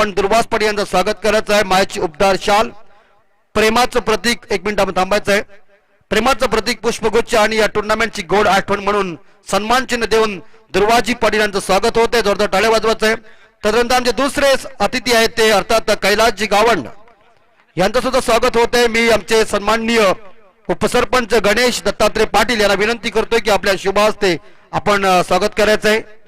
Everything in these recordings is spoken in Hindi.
आपण दुर्वास पाटील यांचं स्वागत करायचं आहे। मायाची उपदार शाल, प्रेमाचं प्रतीक, 1 मिनिट आपण थांबायचं आहे। प्रेमाचं प्रतीक पुष्पगुच्छ आणि या टुर्नामेंटची गोड आठवण म्हणून सन्मान चिन्ह देऊन दुर्वाजी पाटील यांचं स्वागत होते। जोरदार टाळ्या वाजवायचं आहे। तदनंतर आमचे दुसरे अतिथी आहेत ते अर्थात कैलासजी गावंड यांचं सुद्धा स्वागत होते। मी आमचे सन्माननीय उपसरपंच गणेश दत्तात्रय पाटील यांना विनंती करतोय की आपल्या शुभ हस्ते आपण स्वागत करायचं आहे।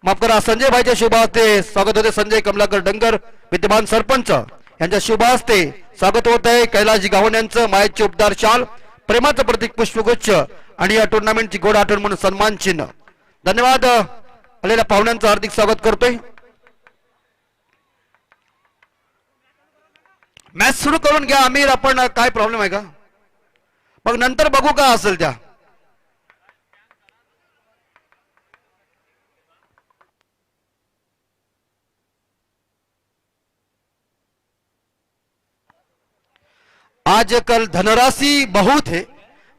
माफ करा, संजय भाईच्या शुभ हस्ते स्वागत होते। संजय कमलाकर डंगर विद्यमान सरपंच यांच्या शुभ हस्ते स्वागत होत आहे। कैलासजी गावंड यांचं मायाची उपदार शाल, प्रेमाचं प्रतीक पुष्पगुच्छ आणि या टुर्नामेंटची गोड आठवण म्हणून सन्मान चिन्ह। धन्यवाद। आलेल्या पाहुण्यांचं हार्दिक स्वागत करतोय। मॅच सुरू करून घ्या आमिर, आपण काय प्रॉब्लेम आहे का? मग नंतर बघू का असेल त्या। आजकल धनराशि बहुत है,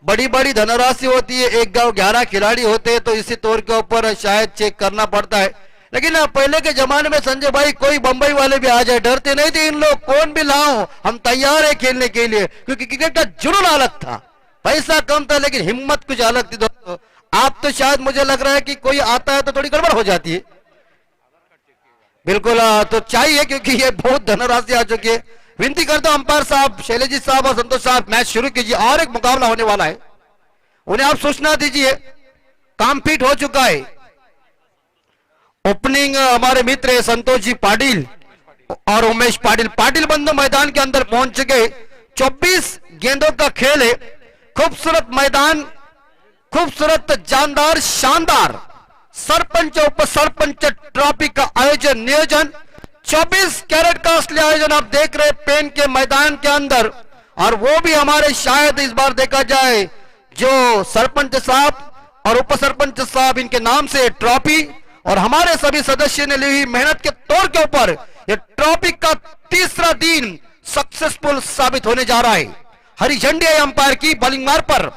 बड़ी बड़ी धनराशि होती है। एक गांव 11 खिलाड़ी होते हैं, तो इसी तौर के ऊपर शायद चेक करना पड़ता है। लेकिन पहले के जमाने में संजय भाई कोई बंबई वाले भी आ जाए डरते नहीं थे। इन लोग कौन भी लाओ हम तैयार है खेलने के लिए, क्योंकि क्रिकेट का जुनून अलग था। पैसा कम था लेकिन हिम्मत कुछ अलग थी। दोस्तों आप तो शायद मुझे लग रहा है कि कोई आता है तो थोड़ी गड़बड़ हो जाती है। बिल्कुल तो चाहिए, क्योंकि ये बहुत धनराशि आ चुकी है। विनती करता हूं अंपायर साहब, शैलेजी साहब और संतोष साहब, मैच शुरू कीजिए। और एक मुकाबला होने वाला है, उन्हें आप सूचना दीजिए। काम फिट हो चुका है। ओपनिंग हमारे मित्र संतोष जी पाटिल और उमेश पाटिल। पाटिल बंधु मैदान के अंदर पहुंच चुके। 24 गेंदों का खेल है। खूबसूरत मैदान, खूबसूरत, जानदार, शानदार सरपंच उप सरपंच ट्रॉफी का आयोजन नियोजन 24 कैरेट का असली आयोजन आप देख रहे पेन के मैदान के अंदर। और वो भी हमारे शायद इस बार देखा जाए जो सरपंच साहब और उप सरपंच साहब, इनके नाम से ट्रॉफी और हमारे सभी सदस्यों ने ली हुई मेहनत के तौर के ऊपर ये ट्रॉफी का तीसरा दिन सक्सेसफुल साबित होने जा रहा है। हरी झंडी है अंपायर की। बॉलिंग मार पर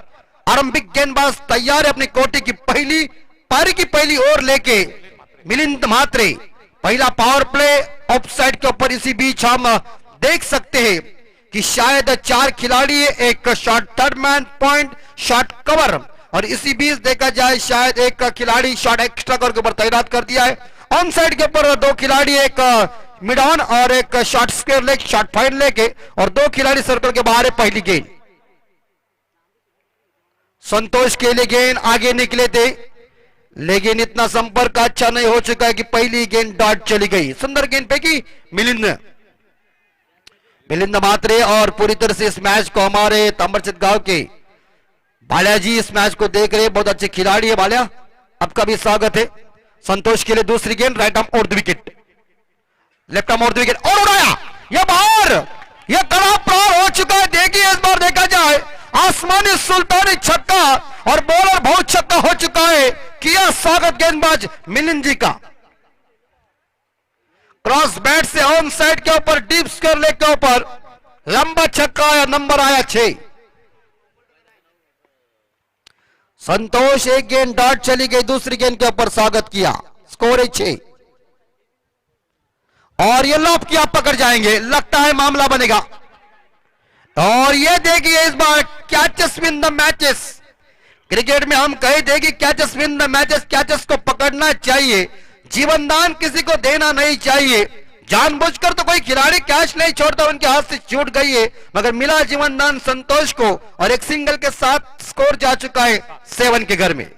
आरंभिक गेंदबाज तैयार है अपनी कोटि की पहली पारी की पहली ओवर लेके। मिलिंद म्हात्रे पहला पावर प्ले ऑफ साइड के ऊपर। इसी बीच हम देख सकते हैं कि शायद 4 खिलाड़ी, एक shot third man point, shot cover, और इसी बीच देखा जाए शायद एक खिलाड़ी शॉट एक्स्ट्रा कवर के ऊपर तैनात कर दिया है। ऑन साइड के ऊपर 2 खिलाड़ी, एक मिड ऑन और एक shot square leg, shot fine लेके, और 2 खिलाड़ी सर्कल के बाहर है। पहली गेंद संतोष के लिए गेंद आगे निकले थे, लेकिन इतना संपर्क अच्छा नहीं हो चुका है कि पहली गेंद डॉट चली गई। सुंदर गेंद फेंकी मिलिंद म्हात्रे। और पूरी तरह से इस मैच को हमारे ताम्रचंद गांव के बाल्या जी इस मैच को देख रहे, बहुत अच्छे खिलाड़ी है बाल्या, आपका भी स्वागत है। संतोष के लिए दूसरी गेंद, राइट आर्म और द विकेट, लेफ्ट आर्म और द विकेट, और उड़ाया यह बाहर। यह कड़ा प्रहार हो चुका है। देखिए इस बार देखा जाए आसमानी सुल्तानी छक्का और बॉलर बहुत छक्का हो चुका है। किया स्वागत गेंदबाज मिलिंद जी का। क्रॉस बैट से ऑन साइड के ऊपर डीप स्क्वायर लेग के ऊपर लंबा छक्का आया, नंबर आया 6। संतोष एक गेंद डॉट चली गई, दूसरी गेंद के ऊपर स्वागत किया, स्कोर है 6। और ये लॉप किया, पकड़ जाएंगे, लगता है मामला बनेगा। और ये देखिए इस बार catches win the matches. Cricket में हम कहे थे कि catches win the matches, catches को पकड़ना चाहिए, जीवनदान किसी को देना नहीं चाहिए। जानबूझकर तो कोई खिलाड़ी कैच नहीं छोड़ता, उनके हाथ से छूट गई है, मगर मिला जीवनदान संतोष को, और एक सिंगल के साथ स्कोर जा चुका है 7 के घर में।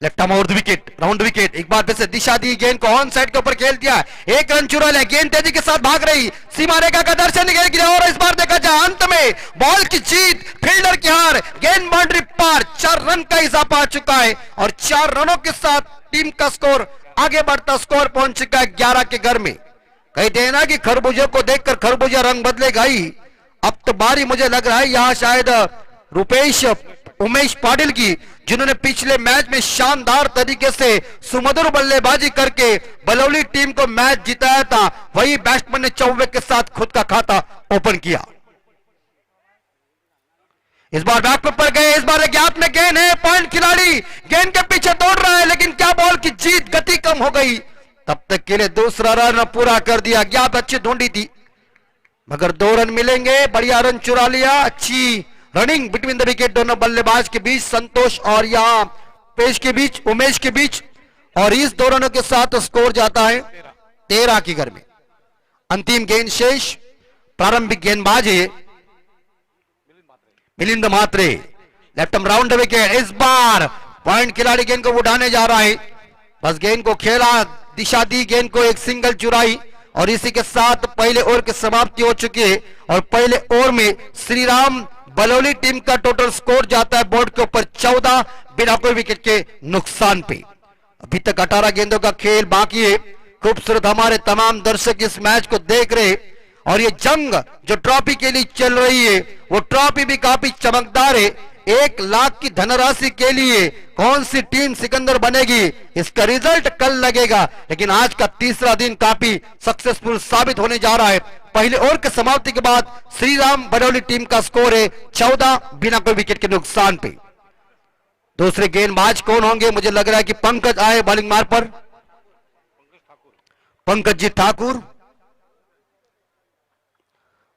लेफ्ट आर्म और विकेट, राउंड विकेट। एक बार फिर से दिशा दी, गेंद को ऑन साइड के ऊपर खेल दिया। 1 रन चुरा लिया, गेंद तेजी के साथ भाग रही, सीमा रेखा का दर्शन निकल गया। और इस बार देखा जाए अंत में बॉल की जीत, फील्डर की हार, गेंद बाउंड्री पार। 4 रन का इजाफा आ चुका है और 4 रनों के साथ टीम का स्कोर आगे बढ़ता, स्कोर पहुंच चुका है 11 के घर में। कहते हैं ना कि खरबूजे को देखकर खरबूजा रंग बदलेगा ही। अब तो बारी मुझे लग रहा है यहां शायद रुपेश उमेश पाटिल की, जिन्होंने पिछले मैच में शानदार तरीके से सुमधुर बल्लेबाजी करके बलौली टीम को मैच जिताया था, वही बैट्समैन ने 94 के साथ खुद का खाता ओपन किया। इस बार बैक पर गए, इस बार गैप में गेंद है, पॉइंट खिलाड़ी गेंद के पीछे दौड़ रहा है, लेकिन क्या बॉल की जीत, गति कम हो गई। तब तक के लिए दूसरा रन पूरा कर दिया। गैप अच्छी ढूंढी थी मगर 2 रन मिलेंगे। बढ़िया रन चुरा लिया। अच्छी रनिंग बिटवीन द विकेट दोनों बल्लेबाज के बीच, संतोष और यहां पेश के बीच, उमेश के बीच, और इस 2 रनों के साथ स्कोर जाता है 13 के घर में। अंतिम गेंद शेष। प्रारंभिक गेंदबाज है मिलिंद मात्रे, लेफ्ट आर्म राउंड विकेट। इस बार पॉइंट खिलाड़ी गेंद को उठाने जा रहा है, बस गेंद को खेला, दिशा दी, गेंद को एक सिंगल चुराई, और इसी के साथ पहले ओवर की समाप्ति हो चुकी है। और पहले ओवर में श्रीराम बलौली टीम का टोटल स्कोर जाता है बोर्ड के ऊपर 14 बिना कोई विकेट के नुकसान पे। अभी तक 18 गेंदों का खेल बाकी है। खूबसूरत हमारे तमाम दर्शक इस मैच को देख रहे, और ये जंग जो ट्रॉफी के लिए चल रही है वो ट्रॉफी भी काफी चमकदार है। 1 लाख की धनराशि के लिए कौन सी टीम सिकंदर बनेगी इसका रिजल्ट कल लगेगा, लेकिन आज का तीसरा दिन काफी सक्सेसफुल साबित होने जा रहा है। पहले ओवर की समाप्ति के बाद श्रीराम बरौली टीम का स्कोर है 14 बिना कोई विकेट के नुकसान पे। दूसरे गेंदबाज कौन होंगे? मुझे लग रहा है कि पंकज आए बॉलिंग मार्ग पर। पंकज जी ठाकुर,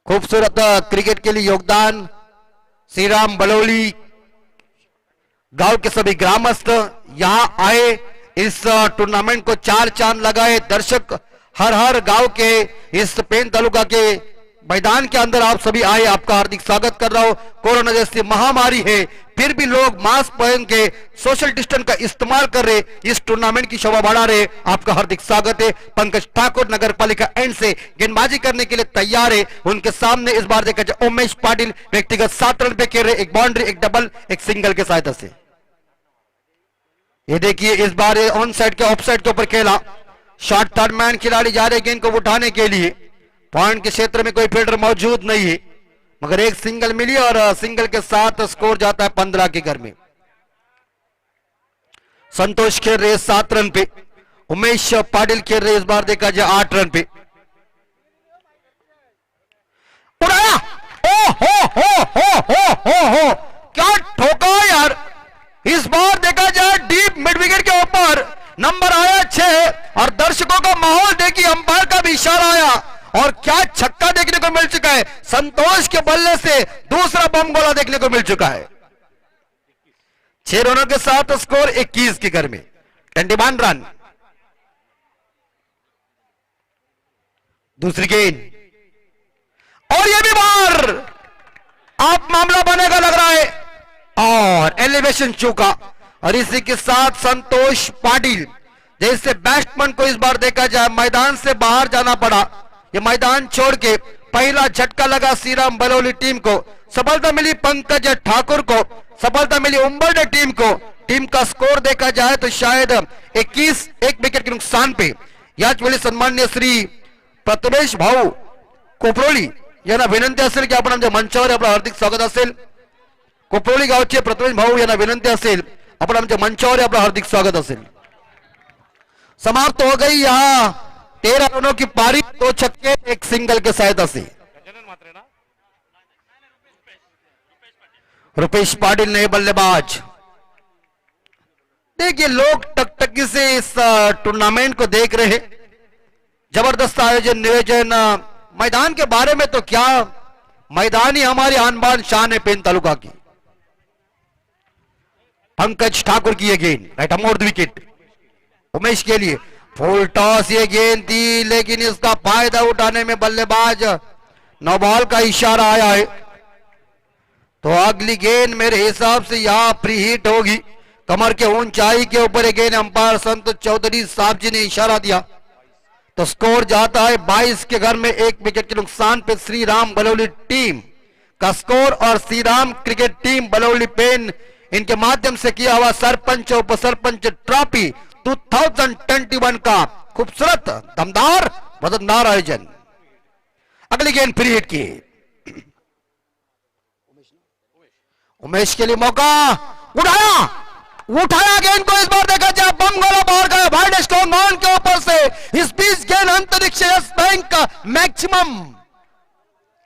खूबसूरत क्रिकेट के लिए योगदान। श्रीराम बलौली गांव के सभी ग्रामस्थ यहां आए, इस टूर्नामेंट को 4 चांद लगाए। दर्शक हर हर गांव के इस पेन तालुका के मैदान के अंदर आप सभी आए, आपका हार्दिक स्वागत कर रहा हूं। कोरोना जैसी महामारी है फिर भी लोग मास्क पहन के सोशल डिस्टेंस का इस्तेमाल कर रहे, इस टूर्नामेंट की शोभा बढ़ा रहे, आपका हार्दिक स्वागत है। पंकज ठाकुर नगर पालिका एंड से गेंदबाजी करने के लिए तैयार है। उनके सामने इस बार देखा जाए उमेश पाटिल व्यक्तिगत 7 रन पे खेल रहे, 1 बाउंड्री, 1 डबल, 1 सिंगल के सहायता से। ये देखिए इस बार ऑन साइड के ऑफ साइड के ऊपर खेला, शॉर्ट थर्ड मैन खिलाड़ी जा रहे गेंद को उठाने के लिए। पॉइंट के क्षेत्र में कोई फील्डर मौजूद नहीं है, मगर 1 सिंगल मिली और सिंगल के साथ स्कोर जाता है 15 के घर में। संतोष खेल रहे 7 रन पे, उमेश पाटिल खेल रहे इस बार देखा जाए 8 रन पे। उड़ाया, ओ हो, क्या ठोका यार। इस बार देखा जाए डीप मिड विकेट के ऊपर नंबर आया 6, और दर्शकों का माहौल देखिए, अंपायर का भी इशारा आया, और क्या छक्का देखने को मिल चुका है। संतोष के बल्ले से दूसरा बम गोला देखने को मिल चुका है। 6 रनों के साथ स्कोर 21 के घर में, 21 रन। दूसरी गेंद, और ये भी बार आप मामला बनेगा लग रहा है, और एलिवेशन चूका। और इसी के साथ संतोष पाटिल जैसे बैट्समैन को इस बार देखा जाए मैदान से बाहर जाना पड़ा। ये मैदान छोड़ के पहला झटका लगा श्रीराम बलौली टीम को, सफलता मिली पंकज ठाकुर को, सफलता मिली उम्बरडे टीम को। टीम का स्कोर देखा जाए तो शायद 21 1 विकेट के नुकसान पे। याच वेळी सन्मान्य श्री प्रथमेश भाऊ कोपरोली यांना विनंती असेल की आपण आमच्या मंचावर आपलं हार्दिक स्वागत असेल। कोपरोली गावचे प्रथमेश भाऊ यांना विनंती असेल, आपण आमच्या मंचावर आपलं हार्दिक स्वागत असेल। समाप्त हो गई यहां 13 रनों की पारी, 2 छक्के 1 सिंगल के सहायता से। रुपेश पाटिल ने बल्लेबाज। देखिए लोग टकटकी से इस टूर्नामेंट को देख रहे हैं, जबरदस्त आयोजन नियोजन। मैदान के बारे में तो क्या, मैदान ही हमारी आन बान शान है पेन तालुका की। पंकज ठाकुर की ये गेंद राइट अमोर्ड विकेट उमेश के लिए। फुल टॉस ये गेंद थी, लेकिन इसका फायदा उठाने में बल्लेबाज नो बॉल का इशारा आया है, तो अगली गेंद मेरे हिसाब से यहां प्री हिट होगी। कमर के ऊंचाई के ऊपर एक गेंद अंपायर संत चौधरी साहब जी ने इशारा दिया, तो स्कोर जाता है 22 के घर में 1 विकेट के नुकसान पे। श्रीराम बलौली टीम का स्कोर और श्रीराम क्रिकेट टीम बलौली पेन इनके माध्यम से किया हुआ सरपंच उप सरपंच ट्रॉफी 2021 का खूबसूरत दमदार वजनदार आयोजन। अगली गेंद फ्री हिट की, उमेश के लिए मौका, उठाया गेंद को। इस बार देखा जाए बम गोला बाहर गया वाइड स्टोन मान के ऊपर से। इस बीच गेंद अंतरिक्ष यस बैंक का मैक्सिमम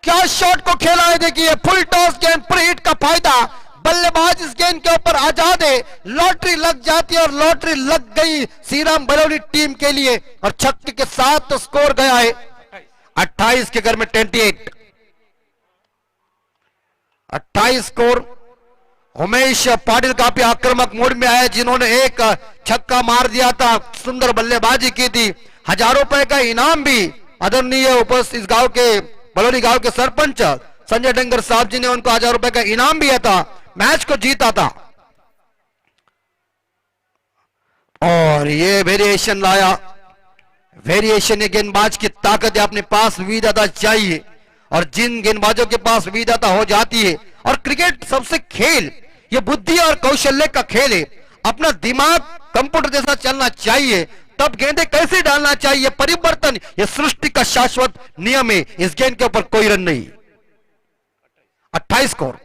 क्या शॉट को खेला है, देखिए फुल टॉस गेंद पर हिट का फायदा, बल्लेबाज इस गेंद के ऊपर आजाद है, लॉटरी लग जाती है और लॉटरी लग गई श्रीराम बलौली टीम के लिए और छक्के के साथ तो स्कोर गया है 28 के घर में 28 स्कोर। उमेश पाटिल काफी आक्रामक मोड में आए, जिन्होंने एक छक्का मार दिया था, सुंदर बल्लेबाजी की थी, 1000 रुपए का इनाम भी आदरणीय उपस्थित इस गांव के बलौली गांव के सरपंच संजय डंगर साहब जी ने उनको 1000 रुपए का इनाम भी दिया था, मैच को जीता था। और ये वेरिएशन लाया, वेरिएशन ये गेंदबाज की ताकत है, अपने पास विविधता चाहिए और जिन गेंदबाजों के पास विविधता हो जाती है, और क्रिकेट सबसे खेल ये बुद्धि और कौशल्य का खेल है, अपना दिमाग कंप्यूटर जैसा चलना चाहिए, तब गेंदें कैसे डालना चाहिए, परिवर्तन ये सृष्टि का शाश्वत नियम है, इस गेंद के ऊपर कोई रन नहीं। 28 स्कोर।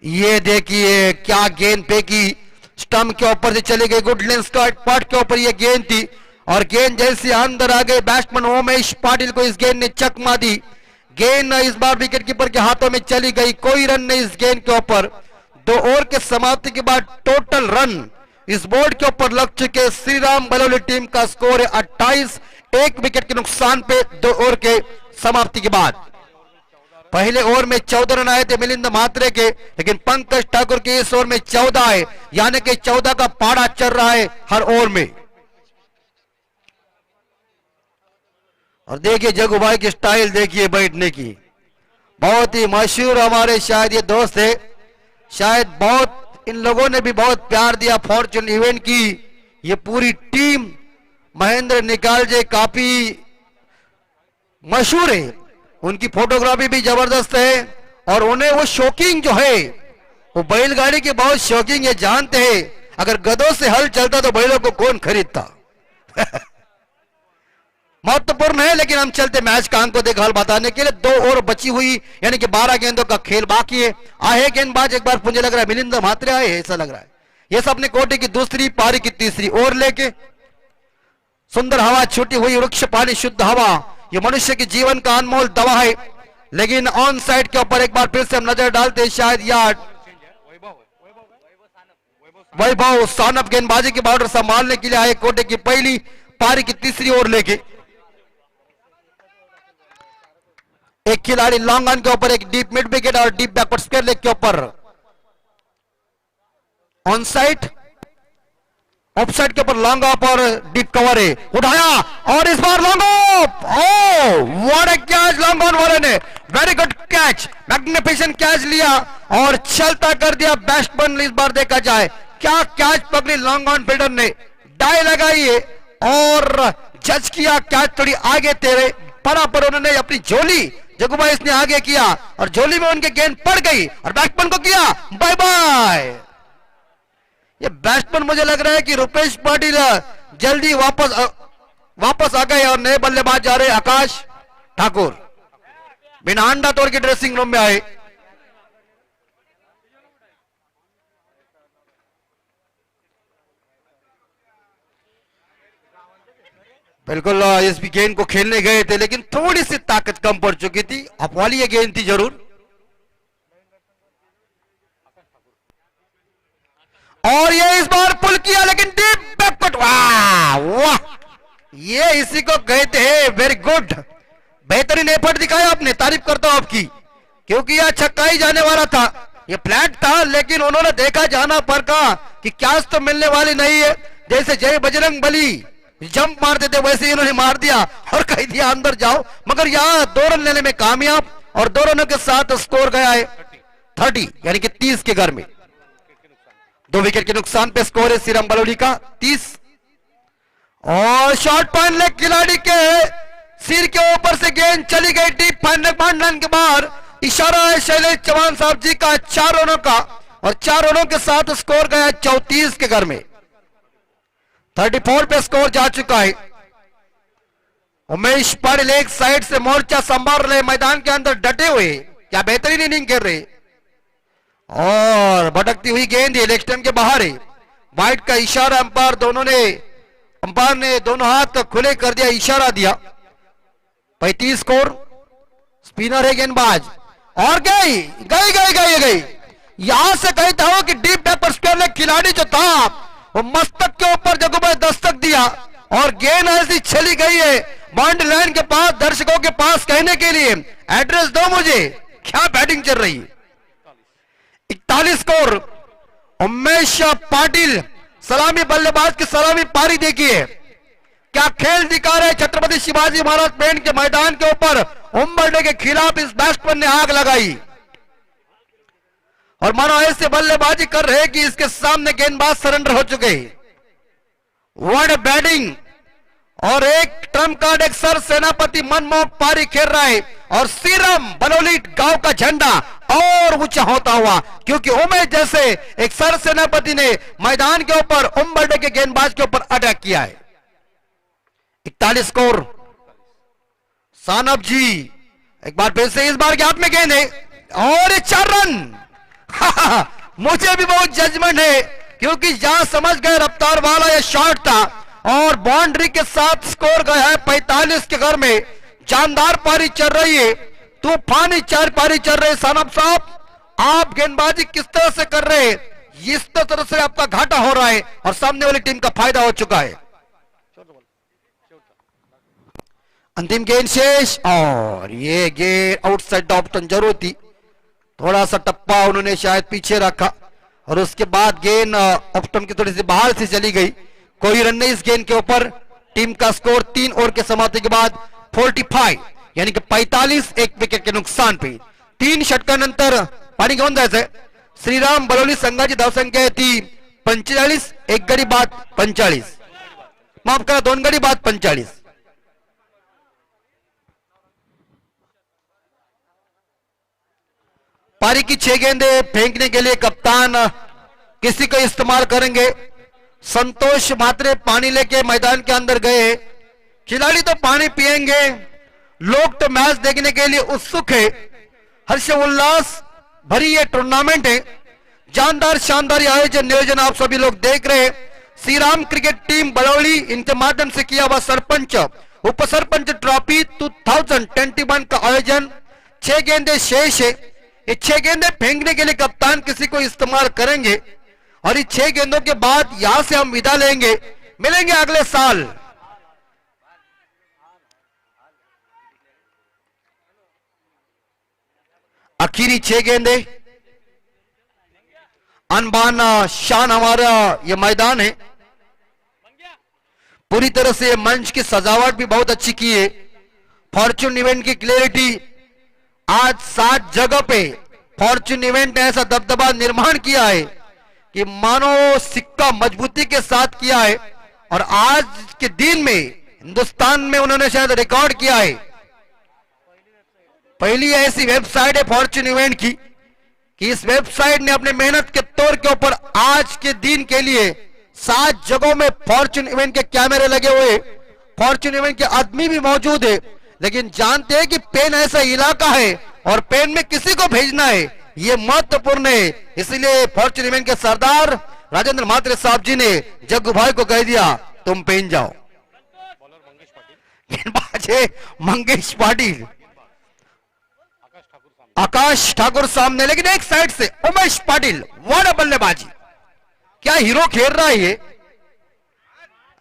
ये देखिए क्या गेंद फेंकी, स्टंप के ऊपर से चली गई, गुड लेंस पार्ट के ऊपर ये गेंद थी और गेंद जैसे अंदर आ गई, बैट्समैन उमेश पाटिल को इस गेंद ने चकमा दी, गेंद इस बार विकेट कीपर के हाथों में चली गई, कोई रन नहीं इस गेंद के ऊपर। 2 ओवर के समाप्ति के बाद टोटल रन इस बोर्ड के ऊपर लग चुके, श्रीराम बलौली टीम का स्कोर है 28, 1 विकेट के नुकसान पे 2 ओवर के समाप्ति के बाद। पहले ओवर में 14 रन आए थे मिलिंद म्हात्रे के, लेकिन पंकज ठाकुर के इस ओवर में 14 है, यानी कि 14 का पाड़ा चल रहा है हर ओवर में। और देखिए जगू भाई की स्टाइल देखिए बैठने की, बहुत ही मशहूर हमारे शायद ये दोस्त है, शायद बहुत इन लोगों ने भी बहुत प्यार दिया फॉर्चून इवेंट की, ये पूरी टीम महेंद्र निकाल जी काफी मशहूर है, उनकी फोटोग्राफी भी जबरदस्त है और उन्हें वो शौकीन जो है वो बैलगाड़ी के बहुत शौकीन है, जानते हैं अगर गधों से हल चलता तो बैलों को कौन खरीदता। महत्वपूर्ण है, लेकिन हम चलते मैच का अंक को देखभाल बताने के लिए। 2 ओवर बची हुई, यानी कि 12 गेंदों का खेल बाकी है। आए गेंदबाज एक बार मुझे लग रहा है मिलिंद म्हात्रे आए, ऐसा लग रहा है, ये सब अपने कोटे की दूसरी पारी की तीसरी ओवर लेके, सुंदर हवा छूटी हुई, वृक्ष पानी शुद्ध हवा, ये मनुष्य के जीवन का अनमोल दवा है। लेकिन ऑन साइड के ऊपर एक बार फिर से हम नजर डालते हैं, शायद यार्ड वैभव सानप गेंदबाजी की बॉर्डर संभालने के लिए आए, कोटे की पहली पारी की तीसरी ओवर लेके। एक खिलाड़ी लॉन्ग ऑन के ऊपर, एक डीप मिड विकेट और डीप बैकवर्ड स्क्वायर लेग के ऊपर, ऑन साइड ऑफ साइड के ऊपर लॉन्ग ऑफ और डीप कवर है, उठाया और इस बार long off, oh what a catch long on वाले ने, very good catch, magnificent catch लिया और चलता कर दिया बैट्समैन। इस बार देखा जाए क्या कैच पकड़ी लॉन्ग ऑन फील्डर ने, डाई लगाई है और जज किया कैच थोड़ी आगे तेरे पड़ा, पर उन्होंने अपनी झोली जगुबा इसने आगे किया और झोली में उनके गेंद पड़ गई और बैट्समैन को किया बाय बाय। ये बैट्समैन मुझे लग रहा है कि रुपेश पाटिल जल्दी वापस आ गए और नए बल्लेबाज जा रहे आकाश ठाकुर बिना अंडा तोड़ के ड्रेसिंग रूम में आए। बिल्कुल इस गेंद को खेलने गए थे, लेकिन थोड़ी सी ताकत कम पड़ चुकी थी, अपवाली ये गेंद थी जरूर। और ये इस बार पुल किया, लेकिन डीप बैकवर्ड, वाह वाह, ये इसी को कहते हैं वेरी गुड, बेहतरीन एफर्ट दिखाया आपने, तारीफ करता हूं आपकी, क्योंकि यह छक्का ही जाने वाला था, ये फ्लैट था, लेकिन उन्होंने देखा जाना पर कहा कि कैच तो मिलने वाली नहीं है, जैसे जय बजरंग बली जंप मारते थे वैसे ही इन्होंने मार दिया और कह दिया अंदर जाओ, मगर यहां 2 रन लेने में कामयाब और 2 रनों के साथ स्कोर गया है 30, यानी कि 30 के घर में। 2 विकेट के नुकसान पे स्कोर है श्रीराम बलौली का 30। और शॉर्ट पॉइंट लेग खिलाड़ी के सिर के ऊपर से गेंद चली गई डीप, 5 रन के बाद इशारा है शैलेश चौहान साहब जी का 4 रनों का, और 4 रनों के साथ स्कोर गया 34 के घर में। 34 पे स्कोर जा चुका है। उमेश पाटिल एक साइड से मोर्चा संभाल रहे, मैदान के अंदर डटे हुए, क्या बेहतरीन इनिंग खेल रहे, और भटकती हुई गेंद लेग स्टंप के बाहर है, वाइड का इशारा अंपायर ने दोनों हाथ खुले कर दिया, इशारा दिया। 35 स्कोर, स्पिनर है गेंदबाज और गई गई गई गई गई। यहां से कहता हूं कि डीप टैप पर स्पिनर खिलाड़ी जो था वो मस्तक के ऊपर जगह में दस्तक दिया और गेंद ऐसी चली गई है बाउंड्री लाइन के पास, दर्शकों के पास कहने के लिए एड्रेस दो मुझे, क्या बैटिंग चल रही है। 41 स्कोर। उमेश पाटिल सलामी बल्लेबाज की सलामी पारी देखिए, क्या खेल दिखा रहे छत्रपति शिवाजी महाराज पेंट के मैदान के ऊपर। उम्बरडे के खिलाफ इस बैट्समैन ने आग लगाई और मानो ऐसे बल्लेबाजी कर रहे कि इसके सामने गेंदबाज सरेंडर हो चुके। What batting. और एक ट्रम्प कार्ड, एक सर सेनापति मनमोहक पारी खेल रहा है और श्रीराम बलौली गांव का झंडा और ऊंचा होता हुआ, क्योंकि उमेश जैसे एक सर सेनापति ने मैदान के ऊपर उम्बरडे के गेंदबाज के ऊपर अटैक किया है। 41 स्कोर। सानब जी एक बार फिर से इस बार के हाथ में गेंद है और 4 रन। मुझे भी बहुत जजमेंट है क्योंकि जहां समझ गए रफ्तार वाला यह शॉट था और बाउंड्री के साथ स्कोर गया है 45 के घर में। जानदार पारी चल रही है, तूफानी 4 पारी चल रही है। सानब साहब आप गेंदबाजी किस तरह से कर रहे हैं, इस तरह से आपका घाटा हो रहा है और सामने वाली टीम का फायदा हो चुका है। अंतिम गेंद शेष और ये गेंद आउटसाइड ऑफ टर्न जरूर थी, थोड़ा सा टप्पा उन्होंने शायद पीछे रखा और उसके बाद गेंद ऑफ टर्न की थोड़ी सी बाहर से चली गई। कोई रन नहीं इस गेंद के ऊपर। टीम का स्कोर 3 ओवर के समाप्ति के बाद 45 यानी कि 45 एक विकेट के नुकसान पे। 3 षटकानंतर पाणी घेऊन जायचंय। श्रीराम बलवली संघाची धावसंख्या आहे ती 45, एक गडी बाद 45, माफ करा 2 गडी बाद 45। पारी की 6 गेंदें फेंकने के लिए कप्तान किसी को इस्तेमाल करेंगे। संतोष मात्रे पानी लेके मैदान के अंदर गए। खिलाड़ी तो पानी पिएंगे, लोग तो मैच देखने के लिए उत्सुक है। हर्ष उल्लास भरी ये टूर्नामेंट है। जानदार शानदार आयोजन नियोजन आप सभी लोग देख रहे हैं। श्री राम क्रिकेट टीम बलौली इनके माध्यम से किया हुआ सरपंच उप सरपंच ट्रॉफी 2021 का आयोजन। 6 गेंदें शेष है। ये 6 गेंदें फेंकने के लिए कप्तान किसी को इस्तेमाल करेंगे और ये 6 गेंदों के बाद यहां से हम विदा लेंगे, मिलेंगे अगले साल। आखिरी 6 गेंदें। अनबान शान हमारा ये मैदान है। पूरी तरह से मंच की सजावट भी बहुत अच्छी की है। फॉर्च्यून इवेंट की क्लियरिटी, आज 7 जगह पे फॉर्च्यून इवेंट ने ऐसा दबदबा निर्माण किया है कि मानो सिक्का मजबूती के साथ किया है और आज के दिन में हिंदुस्तान में उन्होंने शायद रिकॉर्ड किया है। पहली ऐसी वेबसाइट है फॉर्च्यून इवेंट की कि इस वेबसाइट ने अपने मेहनत के तौर के ऊपर आज के दिन के लिए 7 जगहों में फॉर्च्यून इवेंट के कैमरे लगे हुए। फॉर्च्यून इवेंट के आदमी भी मौजूद है, लेकिन जानते हैं कि पेन ऐसा इलाका है और पेन में किसी को भेजना है, ये महत्वपूर्ण है। इसलिए फॉर्च्यून इवेंट के सरदार राजेंद्र म्हात्रे साहब जी ने जग्गू भाई को कह दिया तुम पेन जाओ। गेंदबाज है मंगेश पाटिल, आकाश ठाकुर सामने, लेकिन एक साइड से उमेश पाटिल। वाह बल्लेबाजी, क्या हीरो खेल रहा है ये।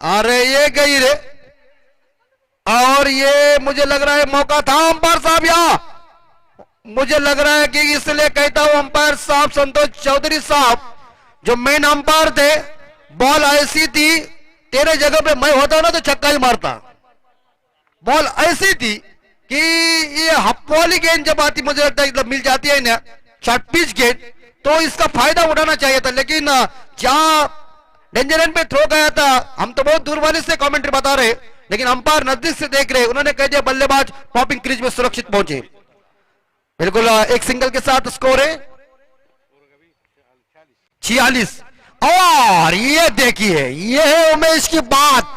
अरे ये गई रे, और ये मुझे लग रहा है मौका था अंपायर साहब यहां। मुझे लग रहा है कि इसलिए कहता हूं अंपायर साहब संतोष चौधरी साहब जो मेन अंपायर थे, बॉल ऐसी थी, तेरे जगह पे मैं होता ना तो छक्का ही मारता। बॉल ऐसी थी कि ये हप वाली गेंद जब आती, मुझे लगता है मिल जाती है ना शॉर्ट पिच गेंद, तो इसका फायदा उठाना चाहिए था। लेकिन जहां डेंजर एंड पे थ्रो गया था, हम तो बहुत दूर वाले से कमेंट्री बता रहे, लेकिन अंपायर नजदीक से देख रहे, उन्होंने कह दिया बल्लेबाज पॉपिंग क्रीज में सुरक्षित पहुंचे। बिल्कुल एक सिंगल के साथ स्कोर है 46। और ये देखिए, ये है उमेश की बात।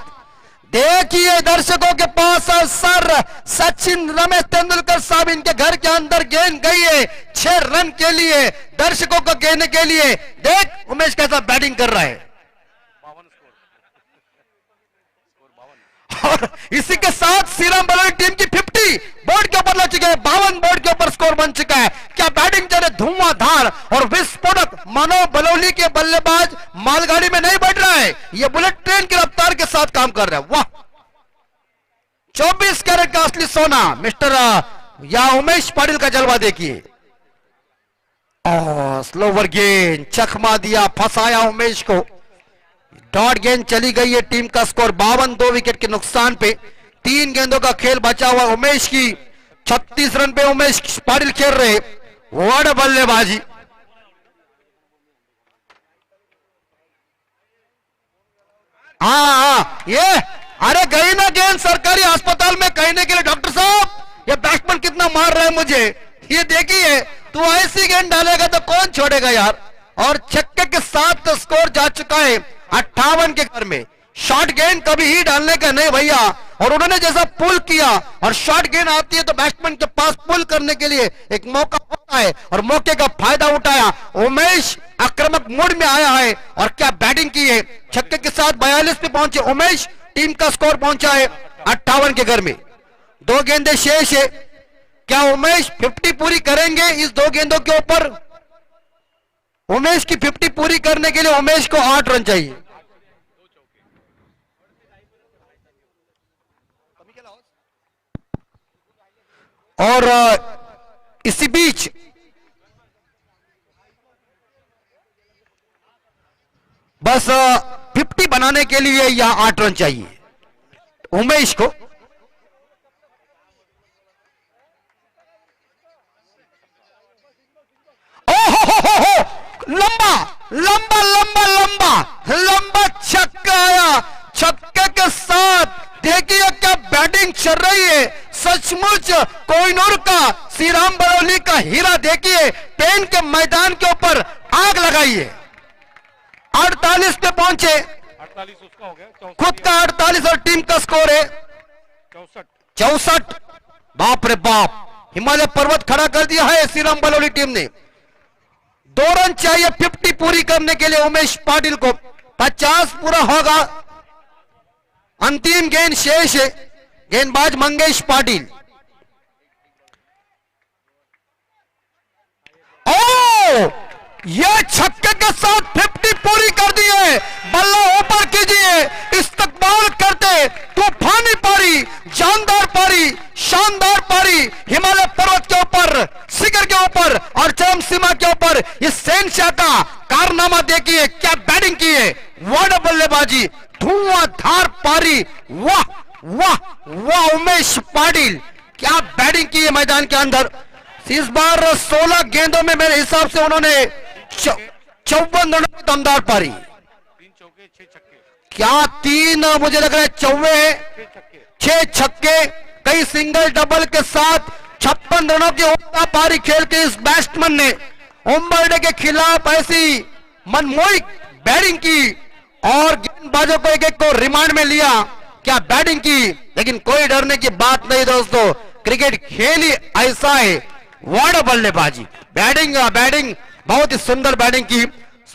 देखिए दर्शकों के पास सर सचिन रमेश तेंदुलकर साहब इनके घर के अंदर गेंद गई है 6 रन के लिए, दर्शकों को कहने के लिए। देख उमेश कैसा बैटिंग कर रहा है। और इसी के साथ श्रीराम बलोली टीम की 50 बोर्ड के ऊपर लग चुके हैं, 52 बोर्ड के ऊपर स्कोर बन चुका है। क्या बैटिंग चले, धुआंधार और विस्फोटक। मानो बलौली के बल्लेबाज मालगाड़ी में नहीं बैठ रहा है, ये बुलेट ट्रेन की रफ्तार के साथ काम कर रहा है। वाह, 24 कैरेट का असली सोना मिस्टर या उमेश पाटिल का जलवा देखिए। स्लोवर गेंद, चकमा दिया, फंसाया उमेश को। डॉट गेंद चली गई है। टीम का स्कोर 52, 2 विकेट के नुकसान पे 3 गेंदों का खेल बचा हुआ उमेश की। 36 रन पे उमेश पाटिल खेल रहे, वाह बल्लेबाजी। हाँ, ये अरे गई ना गेंद सरकारी अस्पताल में कहने के लिए, डॉक्टर साहब ये बैट्समैन कितना मार रहा है मुझे, ये देखिए। तू ऐसी गेंद डालेगा तो कौन छोड़ेगा यार। और छक्के के साथ तो स्कोर जा चुका है 58 के घर में। शॉर्ट गेंद कभी ही डालने का नहीं भैया। और उन्होंने जैसा पुल किया, और शॉर्ट गेंद आती है तो बैट्समैन के पास पुल करने के लिए एक मौका होता है, और मौके का फायदा उठाया उमेश। आक्रामक मूड में आया है और क्या बैटिंग की है। छक्के के साथ 42 पे पहुंचे उमेश। टीम का स्कोर पहुंचा है 58 के घर में। 2 गेंदें शेष है। क्या उमेश 50 पूरी करेंगे इस 2 गेंदों के ऊपर? उमेश की 50 पूरी करने के लिए उमेश को 8 रन चाहिए। और इसी बीच बस 50 बनाने के लिए यहां 8 रन चाहिए उमेश को। लंबा लंबा लंबा लंबा लंबा छक्का आया। छक्के के साथ देखिए क्या बैटिंग चल रही है। सचमुच कोहिनूर का श्रीराम बलौली का हीरा देखिए, पेन के मैदान के ऊपर आग लगाइए। 48 पे पहुंचे, 48 उसका हो गया, खुद का 48 और टीम का स्कोर है 64। बाप रे बाप, हिमालय पर्वत खड़ा कर दिया है श्रीराम बलौली टीम ने। 2 रन चाहिए 50 पूरी करने के लिए उमेश पाटिल को। 50 पूरा होगा। अंतिम गेंद शेष है, गेंदबाज मंगेश पाटिल। ओ यह छक्के के साथ 50 पूरी कर दी है। बल्ला ऊपर कीजिए, इस्तकबाल करते तूफानी पारी, जानदार पारी, शानदार पारी। हिमालय पर्वत के ऊपर, शिखर के ऊपर और चरम सीमा के ऊपर इस शहंशाह का कारनामा देखिए। क्या बैटिंग की है, वाह बल्लेबाजी, धुआंधार पारी। वाह वाह वाह उमेश पाटिल, क्या बैटिंग की है मैदान के अंदर। इस बार 16 गेंदों में मेरे हिसाब से उन्होंने 54 रनों की दमदार पारी। 3 चौके 6 छक्के, क्या 3 मुझे लग रहा है चौवे है, 6 छक्के, कई सिंगल डबल के साथ 56 रनों की उम्दा पारी खेल के इस बैट्समैन ने उम्बरडे के खिलाफ ऐसी मनमोही बैटिंग की और गेंदबाजों को एक एक को रिमांड में लिया। क्या बैटिंग की, लेकिन कोई डरने की बात नहीं दोस्तों, क्रिकेट खेल ही ऐसा है। वाह बल्लेबाजी, बैटिंग बैटिंग बहुत ही सुंदर बैटिंग की।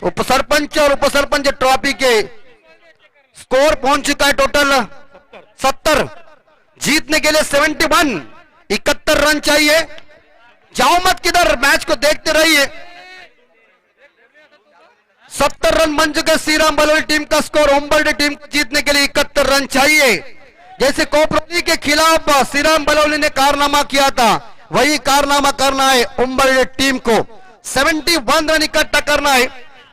उपसरपंच और उपसरपंच ट्रॉफी के स्कोर पहुंच चुका है टोटल 70, जीतने के लिए 71, 71 रन चाहिए। जाओ मत किधर, मैच को देखते रहिए। 70 रन बन चुके श्रीराम बलौली टीम का स्कोर। उम्बरडे टीम को जीतने के लिए 71 रन चाहिए। जैसे कोपरोली के खिलाफ श्रीराम बलौली ने कारनामा किया था, वही कारनामा करना है उम्बरडे टीम को। 71 रन इकट्ठा करना है।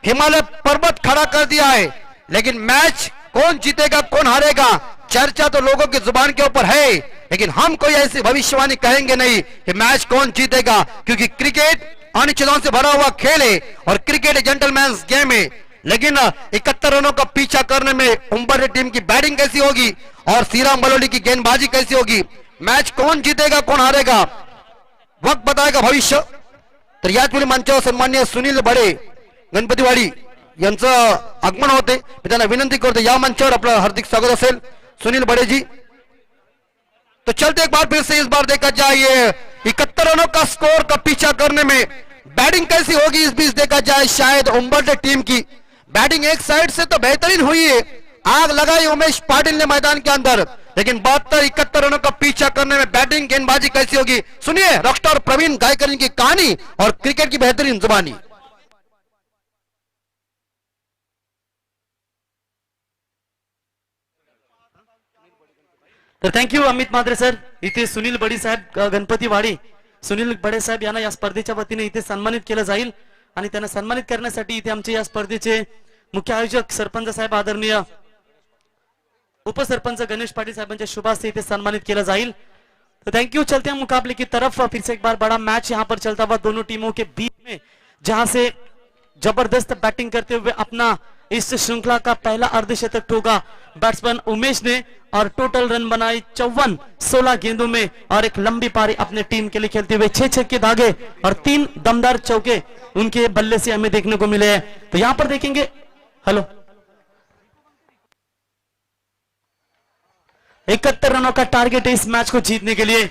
हिमालय पर्वत खड़ा कर दिया है, लेकिन मैच कौन जीतेगा कौन हारेगा चर्चा तो लोगों की जुबान के ऊपर है, लेकिन हम कोई ऐसी भविष्यवाणी कहेंगे नहीं कि मैच कौन जीतेगा, क्योंकि क्रिकेट अनिश्चितताओं से भरा हुआ खेल है और क्रिकेट जेंटलमैन गेम है। लेकिन 71 रनों का पीछा करने में उम्बरडे टीम की बैटिंग कैसी होगी और श्रीराम बलौली की गेंदबाजी कैसी होगी, मैच कौन जीतेगा कौन हारेगा वक्त बताएगा भविष्य। तर याच वेळी मंचावर सन्माननीय सुनील बडे गणपतीवाडी यांचं आगमन होते, मी त्यांना विनंती करतो या मंचावर आपलं हार्दिक स्वागत असेल सुनील बड़े जी। तो चलते एक बार फिर से इस बार देखा जाए 71 रनों का स्कोर का पीछा करने में बैटिंग कैसी होगी इस बीच देखा जाए। शायद उम्बरडे टीम की बैटिंग एक साइड से तो बेहतरीन हुई है, आग लगाई उमेश पाटिल ने मैदान के अंदर, लेकिन 72-71 रनों का पीछा करने में बैटिंग गेंदबाजी कैसी होगी, सुनिए रॉकस्टार प्रवीण गायकर की कहानी और क्रिकेट की बेहतरीन जुबानी। तर थँक्यू अमित म्हात्रे सर. इथे सुनील बडी साहेब गणपती वाडी, सुनील बडे साहेब यांना या स्पर्धेच्या वतीने इथे सन्मानित केलं जाईल आणि त्यांना सन्मानित करण्यासाठी इथे आमचे या स्पर्धेचे मुख्य आयोजक सरपंच साहेब आदरणीय उपसरपंच गणेश पाटिल साहबांच्या शुभ हस्ते इथे सम्मानित किया जाएगा। तो थैंक यू। चलते हैं मुकाबले की तरफ। फिर से एक बार बड़ा मैच यहाँ पर चलता हुआ दोनों टीमों के बीच में, जहां से जबरदस्त बैटिंग करते हुए अपना इस श्रृंखला का पहला अर्धशतक ठोका बैट्समैन उमेश ने और टोटल रन बनाए 54 16 गेंदों में और एक लंबी पारी अपने टीम के लिए खेलते हुए 6 छक्के दागे और 3 दमदार चौके उनके बल्ले से हमें देखने को मिले हैं। तो यहां पर देखेंगे, हेलो, 71 रनों का टार्गेट है इस मैच को जीतने के लिए।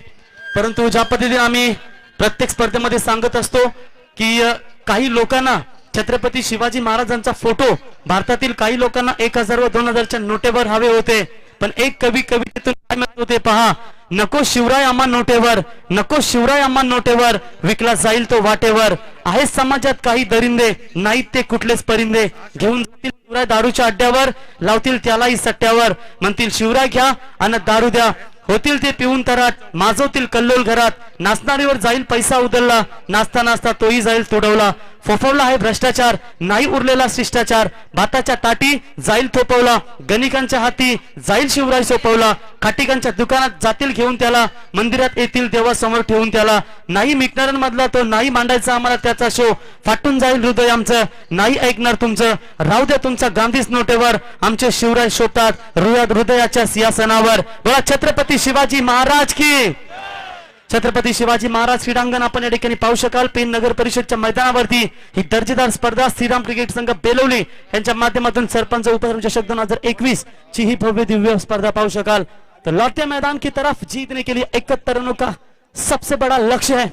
परंतु ज्या पद्धतीने आम्ही प्रत्येक स्पर्धेमध्ये सांगत असतो की काही लोकांना छत्रपती शिवाजी महाराजांचा फोटो भारतातील काही लोकांना 1000 व 2000च्या नोटेवर हवे होते, पण एक कवितेतून काय म्हणत होते पहा, नको शिवराय आम्हा नोटेवर, नको शिवराय आम्हा नोटेवर, विकला जाईल तो वाटेवर। आहे समाजात काही दरिंदे, नाहीत ते कुठलेच परिंदे, घेऊन जातील शिवराय दारूच्या अड्ड्यावर, लावतील त्यालाही सट्ट्यावर, म्हणतील शिवराय घ्या आणि दारू द्या, होतील ते पिऊन तराट, माजवतील कल्लोल घरात, नाचणारीवर जाईल पैसा उधळला, नाचता नाचता तोही जाईल तुडवला, फोफवला आहे भ्रष्टाचार, नाही उरलेला शिष्टाचार, भाताच्या ताटी जाईल थोपवला, गणिकांच्या हाती जाईल शिवराय सोपवला, खाटिकांच्या दुकानात जातील घेऊन त्याला, मंदिरात येतील देवासमोर ठेवून त्याला, नाही मिटणाऱ्यांमधला तो, नाही मांडायचा आम्हाला त्याचा शो, फाटून जाईल हृदय आमचं, नाही ऐकणार तुमचं, राहू द्या तुमचा गांधीच नोटेवर, आमचे शिवराय शोभतात हृदयाच्या सिंहासनावर। बोला छत्रपती शिवाजी महाराज की। छत्रपती शिवाजी महाराज क्रीडांगण आपण या ठिकाणी पाहू शकाल। पेन नगर परिषदच्या मैदानावरती ही दर्जेदार स्पर्धा श्रीराम क्रिकेट संघ बेलवली यांच्या माध्यमातून सरपंच उपसरपंच चषक 2021 ची ही भव्य दिव्य स्पर्धा पाहू शकाल। तो लौटते मैदान की तरफ जीतने के लिए 71 रनों का सबसे बड़ा लक्ष्य है।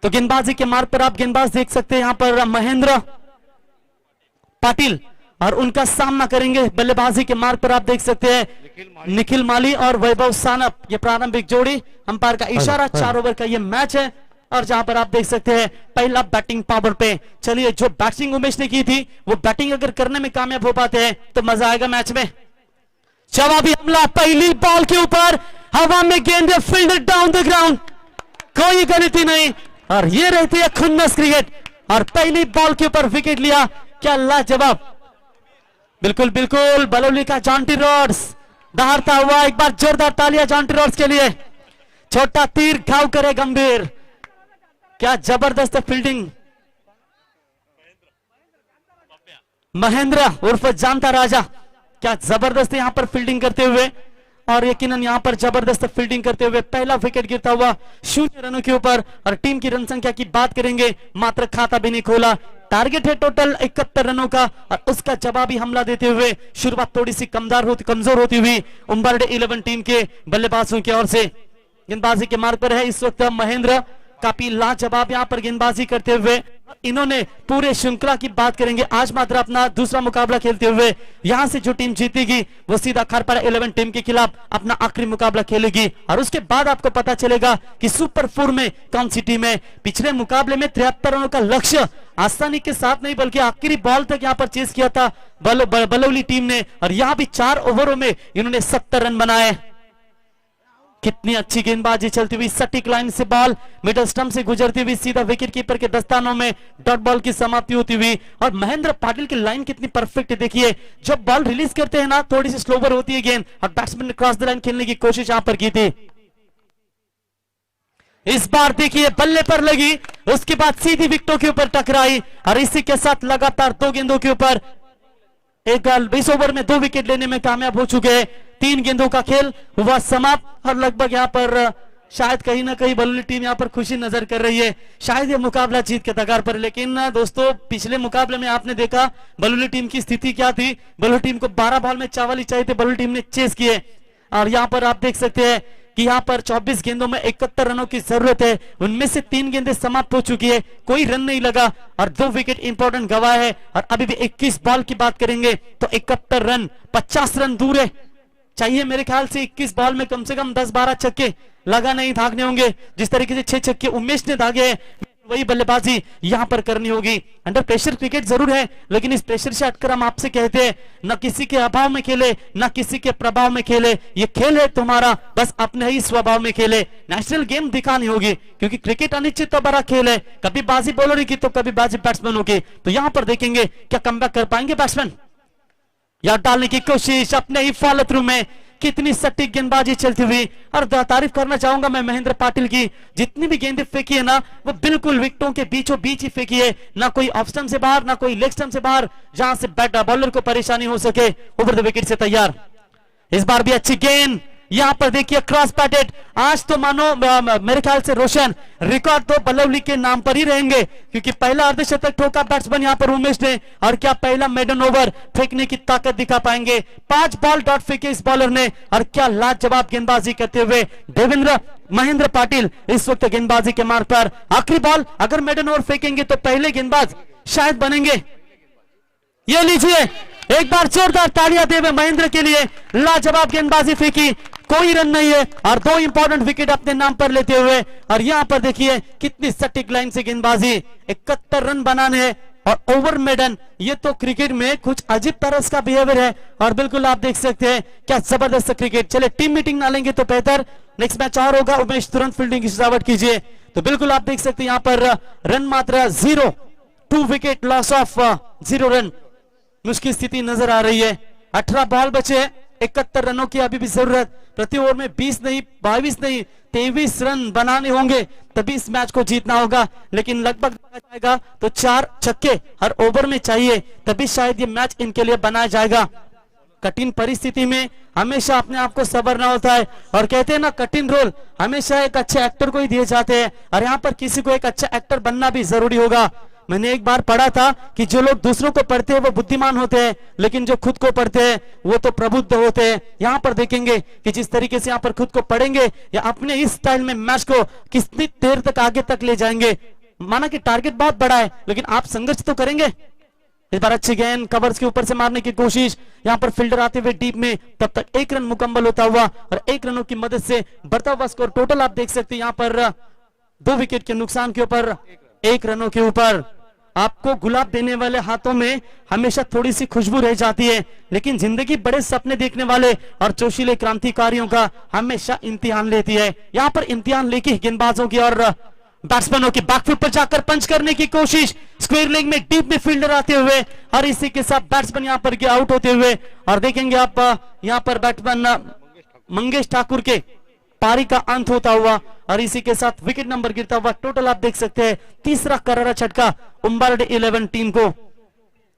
तो गेंदबाजी के मार्ग पर आप गेंदबाज देख सकते हैं यहाँ पर महेंद्र पाटिल और उनका सामना करेंगे। बल्लेबाजी के मार्ग पर आप देख सकते हैं निखिल माली और वैभव सानप, ये प्रारंभिक जोड़ी। अंपायर का इशारा, 4 ओवर का ये मैच है और जहां पर आप देख सकते हैं पहला बैटिंग पावर पे। चलिए, जो बैटिंग उमेश ने की थी वो बैटिंग अगर करने में कामयाब हो पाते हैं तो मजा आएगा मैच में। जवाबी हमला, पहली बॉल के ऊपर हवा में गेंद फील्ड डाउन द ग्राउंड, कोई गलती नहीं और ये रहती है खुन्नस क्रिकेट। और पहली बॉल के ऊपर विकेट लिया, क्या लाजवाब। बिल्कुल बिल्कुल, बलौली का जॉन्टी रॉड्स दहाड़ता हुआ, एक बार जोरदार तालियां जॉन्टी रॉड्स के लिए। छोटा तीर घाव करे गंभीर, क्या जबरदस्त फील्डिंग। महेंद्र उर्फ जानता राजा, क्या जबरदस्त यहां पर फील्डिंग करते हुए और यकीनन यहां पर जबरदस्त फील्डिंग करते हुए पहला विकेट गिरता हुआ 0 रनों के ऊपर। और टीम की रन संख्या की बात करेंगे, मात्र खाता भी नहीं खोला। टारगेट है टोटल 71 रनों का और उसका जवाबी हमला देते हुए शुरुआत थोड़ी सी कमजोर होती हुई उम्बरडे 11 टीम के बल्लेबाजों की ओर से। गेंदबाजी के मार्ग पर है इस वक्त महेंद्र, काफी लाजवाब यहां पर गेंदबाजी करते हुए। इन्होंने पूरे श्रृंखला की बात करेंगे, आज मात्र अपना दूसरा मुकाबला खेलते हुए यहां से जो टीम जीतेगी वो सीधा खारपाड़ा 11 टीम के खिलाफ अपना आखिरी मुकाबला खेलेगी और उसके बाद आपको पता चलेगा कि सुपर 4 में कौन सी टीम है। पिछले मुकाबले में 73 रनों का लक्ष्य आसानी के साथ नहीं बल्कि आखिरी बॉल तक यहां पर चेस किया था बलौली टीम ने और यहां भी 4 ओवरों में इन्होंने 70 रन बनाए। कितनी अच्छी गेंदबाजी चलती हुई, सटीक लाइन से बॉल मिडल स्टंप से गुजरती हुई सीधा विकेट कीपर के दस्तानों में डॉट बॉल की समाप्ति होती हुई। और महेंद्र पाटिल की लाइन कितनी परफेक्ट है, देखिए जब बॉल रिलीज करते हैं ना थोड़ी सी स्लोवर होती है गेंद और बैट्समैन ने क्रॉस द लाइन खेलने की कोशिश यहां पर की थी। इस बार देखिए बल्ले पर लगी, उसके बाद सीधी विकेटों के ऊपर टकराई और इसी के साथ लगातार 2 गेंदों के ऊपर एक 20 ओवर में 2 विकेट लेने में कामयाब हो चुके हैं। 3 गेंदों का खेल हुआ समाप्त और लगभग यहां पर शायद कहीं ना कहीं बलौली टीम यहां पर खुशी नजर कर रही है, शायद ये मुकाबला जीत के तगार पर। लेकिन दोस्तों पिछले मुकाबले में आपने देखा बलौली टीम की स्थिति क्या थी, बलौली टीम को 12 बॉल में 4 चाहिए थे, बलौली टीम ने चेस किए और यहां पर आप देख सकते हैं कि यहां पर 24 गेंदों में 71 रनों की जरूरत है, उनमें से 3 गेंदें समाप्त हो चुकी है, कोई रन नहीं लगा और 2 विकेट इंपॉर्टेंट गवाए है। और अभी भी 21 बॉल की बात करेंगे तो 71 रन 50 रन दूर है चाहिए मेरे ख्याल से 21 बॉल में कम से कम 10-12 छक्के लगा नहीं भागने होंगे। जिस तरीके से 6 छक्के उमेश ने दागे हैं, वही बल्लेबाजी यहां पर करनी होगी। अंडर प्रेशर क्रिकेट जरूर है, लेकिन इस प्रेशर से हटकर हम आपसे कहते हैं न किसी के अभाव में खेले, न किसी के प्रभाव में खेले। ये खेल है तुम्हारा, बस अपने ही स्वभाव में खेले। नेशनल गेम दिखानी होगी, क्योंकि क्रिकेट अनिश्चित तो बड़ा खेल है, कभी बाजी बॉलर की तो कभी बाजी बैट्समैनों की। तो यहां पर देखेंगे क्या कमबैक कर पाएंगे बैट्समैन, या डालने की कोशिश अपने ही फॉलो थ्रू में। कितनी सटीक गेंदबाजी चलती हुई, और तारीफ करना चाहूंगा मैं महेंद्र पाटिल की। जितनी भी गेंदें फेंकी है ना, वो बिल्कुल विकेटों के बीचों बीच ही फेंकी है, ना कोई ऑफ स्टंप से बाहर, ना कोई लेग स्टंप से बाहर, जहां से बैटर बॉलर को परेशानी हो सके। ओवर द विकेट से तैयार, इस बार भी अच्छी गेंद। यहां पर देखिए क्रॉस पैटेड। आज तो मानो मेरे ख्याल से रोशन रिकॉर्ड तो बल्लवली के नाम पर ही रहेंगे, क्योंकि पहला अर्धशतक ठोका बैट्समैन यहां पर उमेश ने। और क्या पहला मेडन ओवर फेंकने की ताकत दिखा पाएंगे। 5 बॉल डॉट फेंके इस बॉलर ने, और क्या लाजवाब गेंदबाजी करते हुए देवेंद्र महेंद्र पाटिल इस वक्त गेंदबाजी के मार्ग पर। आखिरी बॉल, अगर मेडन ओवर फेंकेंगे तो पहले गेंदबाज शायद बनेंगे। ये लीजिए एक बार जोरदार तालियां देवे महेंद्र के लिए। लाजवाब गेंदबाजी फेंकी, कोई रन नहीं है, और 2 इंपॉर्टेंट विकेट अपने नाम पर लेते हुए। और यहां पर देखिए कितनी सटीक लाइन से गेंदबाजी, 71 रन बनाने हैं और ओवर मेडन। ये तो क्रिकेट में कुछ अजीब तरह का बिहेवियर है, और बिल्कुल आप देख सकते हैं क्या जबरदस्त क्रिकेट। चले टीम मीटिंग ना लेंगे तो बेहतर, नेक्स्ट मैच और होगा। उमेश तुरंत फील्डिंग की सजावट कीजिए। तो बिल्कुल आप देख सकते हैं यहां पर रन मात्रा 0, 2 विकेट लॉस ऑफ 0 रन। मुश्किल स्थिति नजर आ रही है। 18 बॉल बचे, 71 रनों की अभी भी जरूरत। प्रति ओवर में 20 नहीं, 22 नहीं, 23 रन बनाने होंगे, तभी इस मैच को जीतना होगा। लेकिन लगभग देखा जाएगा तो 4 छक्के हर ओवर में चाहिए, तभी शायद ये मैच इनके लिए बनाया जाएगा। कठिन परिस्थिति में हमेशा अपने आप को संवरना होता है, और कहते हैं ना कठिन रोल हमेशा एक अच्छे एक्टर को ही दिए जाते हैं, और यहाँ पर किसी को एक अच्छा एक्टर बनना भी जरूरी होगा। मैंने एक बार पढ़ा था कि जो लोग दूसरों को पढ़ते हैं वो बुद्धिमान होते हैं, लेकिन जो खुद को पढ़ते हैं वो तो प्रबुद्ध होते हैं। यहाँ पर देखेंगे कि जिस तरीके से यहाँ पर खुद को पढ़ेंगे या अपने इस स्टाइल में मैच को कितनी देर तक आगे तक ले जाएंगे। माना कि टारगेट बहुत बड़ा है, लेकिन आप संघर्ष तो करेंगे। इस बार अच्छी गेंद कवर्स के ऊपर से मारने की कोशिश, यहाँ पर फील्डर आते हुए डीप में, तब तक 1 रन मुकम्मल होता हुआ, और 1 रनों की मदद से बढ़ता हुआ स्कोर। टोटल आप देख सकते हैं यहाँ पर 2 विकेट के नुकसान के ऊपर 1 रनों के ऊपर। आपको गुलाब देने वाले हाथों में हमेशा थोड़ी सी खुशबू रह जाती है, लेकिन जिंदगी बड़े सपने देखने वाले और जोशीले क्रांतिकारियों का हमेशा इम्तिहान लेती है। यहाँ पर इम्तिहान लेके गेंदबाजों की और बैट्समैनों की बैकफुट पर जाकर पंच करने की कोशिश, स्क्वायर लेग में डीप में फील्डर आते हुए, और इसी के साथ बैट्समैन यहाँ पर आउट होते हुए। और देखेंगे आप यहाँ पर बैट्समैन मंगेश ठाकुर के पारी का अंत होता हुआ, और इसी के साथ विकेट नंबर गिरता हुआ। टोटल आप देख सकते हैं 3रा करारा झटका उम्बारडे 11 टीम को।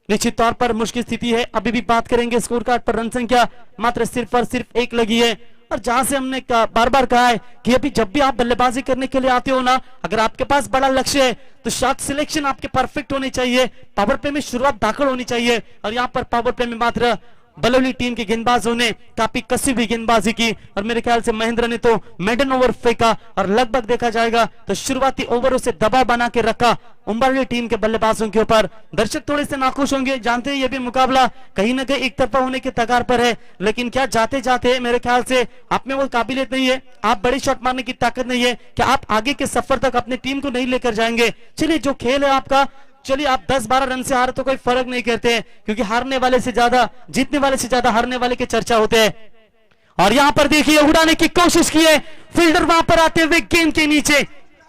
निश्चित तौर पर मुश्किल स्थिति है। अभी भी बात करेंगे स्कोर कार्ड पर, रन संख्या मात्र सिर्फ और सिर्फ 1 लगी है। और जहां से हमने बार बार कहा है कि अभी जब भी आप बल्लेबाजी करने के लिए आते हो ना, अगर आपके पास बड़ा लक्ष्य है तो शॉट सिलेक्शन आपके परफेक्ट होनी चाहिए, पावर प्ले में शुरुआत दाखिल होनी चाहिए। और यहाँ पर पावर प्ले में मात्र बल्लवली टीम के गेंदबाजों ने काफी कसी हुई गेंदबाजी की, और मेरे ख्याल से महेंद्र ने तो मेडन ओवर फेंका, और लगभग देखा जाएगा तो शुरुआती ओवरों से दबाव बना के रखा उम्बारडे टीम के बल्लेबाजों के ऊपर। दर्शक थोड़े से नाखुश होंगे, जानते हैं ये भी मुकाबला कहीं ना कहीं एक तरफा होने के तगार पर है, लेकिन क्या जाते जाते मेरे ख्याल से आप में वो काबिलियत नहीं है, आप बड़ी शॉट मारने की ताकत नहीं है, क्या आप आगे के सफर तक अपनी टीम को नहीं लेकर जाएंगे। चलिए जो खेल है आपका, चलिए आप 10-12 रन से हारे तो कोई फर्क नहीं करते हैं, क्योंकि हारने वाले से ज्यादा, जीतने वाले से ज्यादा हारने वाले के चर्चा होते हैं। और यहां पर देखिए उड़ाने की कोशिश की है, फील्डर वहां पर आते हुए गेंद के नीचे,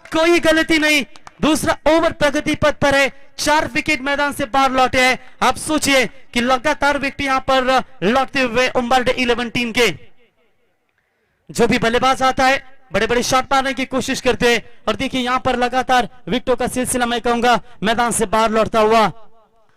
कोई गलती नहीं। दूसरा ओवर प्रगति पथ पर है, 4 विकेट मैदान से बाहर लौटे हैं। आप सोचिए कि लगातार विकेट यहां पर लौटते हुए उम्बारडे 11 टीम के जो भी बल्लेबाज आता है बड़े बड़े शॉट मारने की कोशिश करते हैं। और देखिए यहां पर लगातार विकेटों का सिलसिला मैं कहूंगा मैदान से बाहर लौटता हुआ।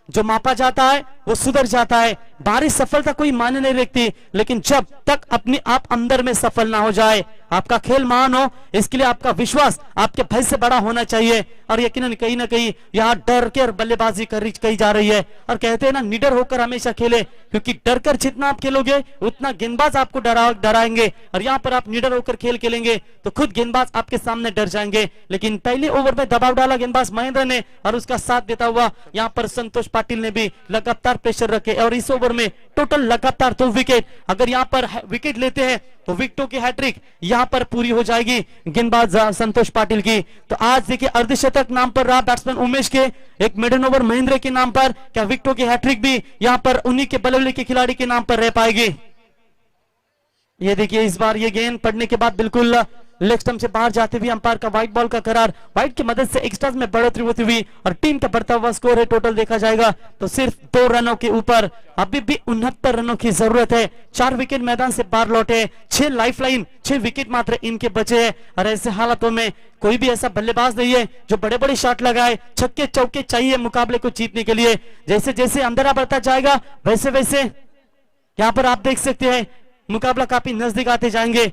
जो मापा जाता है वो सुधर जाता है। बाहरी सफलता कोई मायने नहीं रखती, लेकिन जब तक अपने आप अंदर में सफल ना हो जाए, आपका खेल महान हो, इसके लिए आपका विश्वास आपके भय से बड़ा होना चाहिए। और यकीनन कहीं ना कहीं यहाँ डर के बल्लेबाजी कही जा रही है। और कहते हैं ना निडर होकर हमेशा खेले, क्योंकि डर कर जितना आप खेलोगे उतना गेंदबाज आपको डराएंगे। और यहाँ पर आप निडर होकर खेल खेलेंगे तो खुद गेंदबाज आपके सामने डर जाएंगे। लेकिन पहले ओवर में दबाव डाला गेंदबाज महेंद्र ने, और उसका साथ देता हुआ यहाँ पर संतोष पाटिल ने भी लगातार प्रेशर रखे, और इस ओवर में टोटल लगातार 2 विकेट। अगर यहाँ पर विकेट लेते हैं तो विकेटों की हैट्रिक यहाँ पर पूरी हो जाएगी गेंदबाज संतोष पाटिल की। तो आज देखिए अर्धशतक नाम पर रहा बैट्समैन उमेश के, एक मिडन ओवर महेंद्र के नाम पर, क्या विकेटों की हैट्रिक भी यहाँ पर उन्हीं के बल्लेबाजी के खिलाड़ी के नाम पर रह पाएगी? ये देखिए इस बार ये गेंद पड़ने के बाद बिल्कुल लेग स्टंप से बाहर जाते हुए अंपायर का व्हाइट बॉल का करार, व्हाइट की मदद से एक्स्ट्रास में बढ़ोतरी होती हुई और टीम का बढ़ता हुआ स्कोर है टोटल देखा जाएगा तो सिर्फ 2 रनों के ऊपर। अभी भी 69 रनों की जरूरत है। 4 विकेट मैदान से बाहर लौटे, 6 लाइफलाइन, 6 विकेट मात्र इनके बचे हैं और ऐसे हालातों में कोई भी ऐसा बल्लेबाज नहीं है जो बड़े बड़े शॉट लगाए। छक्के चौके चाहिए मुकाबले को जीतने के लिए। जैसे जैसे अंधेरा बढ़ता जाएगा वैसे वैसे यहाँ पर आप देख सकते हैं मुकाबला काफी नजदीक आते जाएंगे।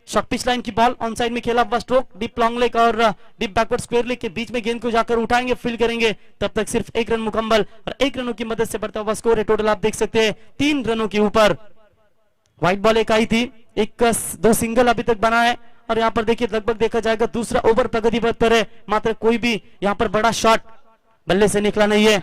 शॉर्ट पिच लाइन की बॉल ऑन साइड में खेला हुआ स्ट्रोक, डीप लॉन्ग लेग और डीप बैकवर्ड स्क्वायर लेग के बीच में गेंद को जाकर उठाएंगे, फील्ड करेंगे, तब तक सिर्फ 1 रन मुकम्मल और 1 रनों की मदद से बढ़ता हुआ स्कोर है टोटल आप देख सकते हैं 3 रनों के ऊपर। व्हाइट बॉल एक आई थी, 2 सिंगल अभी तक बना है और यहाँ पर देखिए लगभग देखा जाएगा दूसरा ओवर प्रगति पर है, मात्र कोई भी यहाँ पर बड़ा शॉट बल्ले से निकला नहीं है।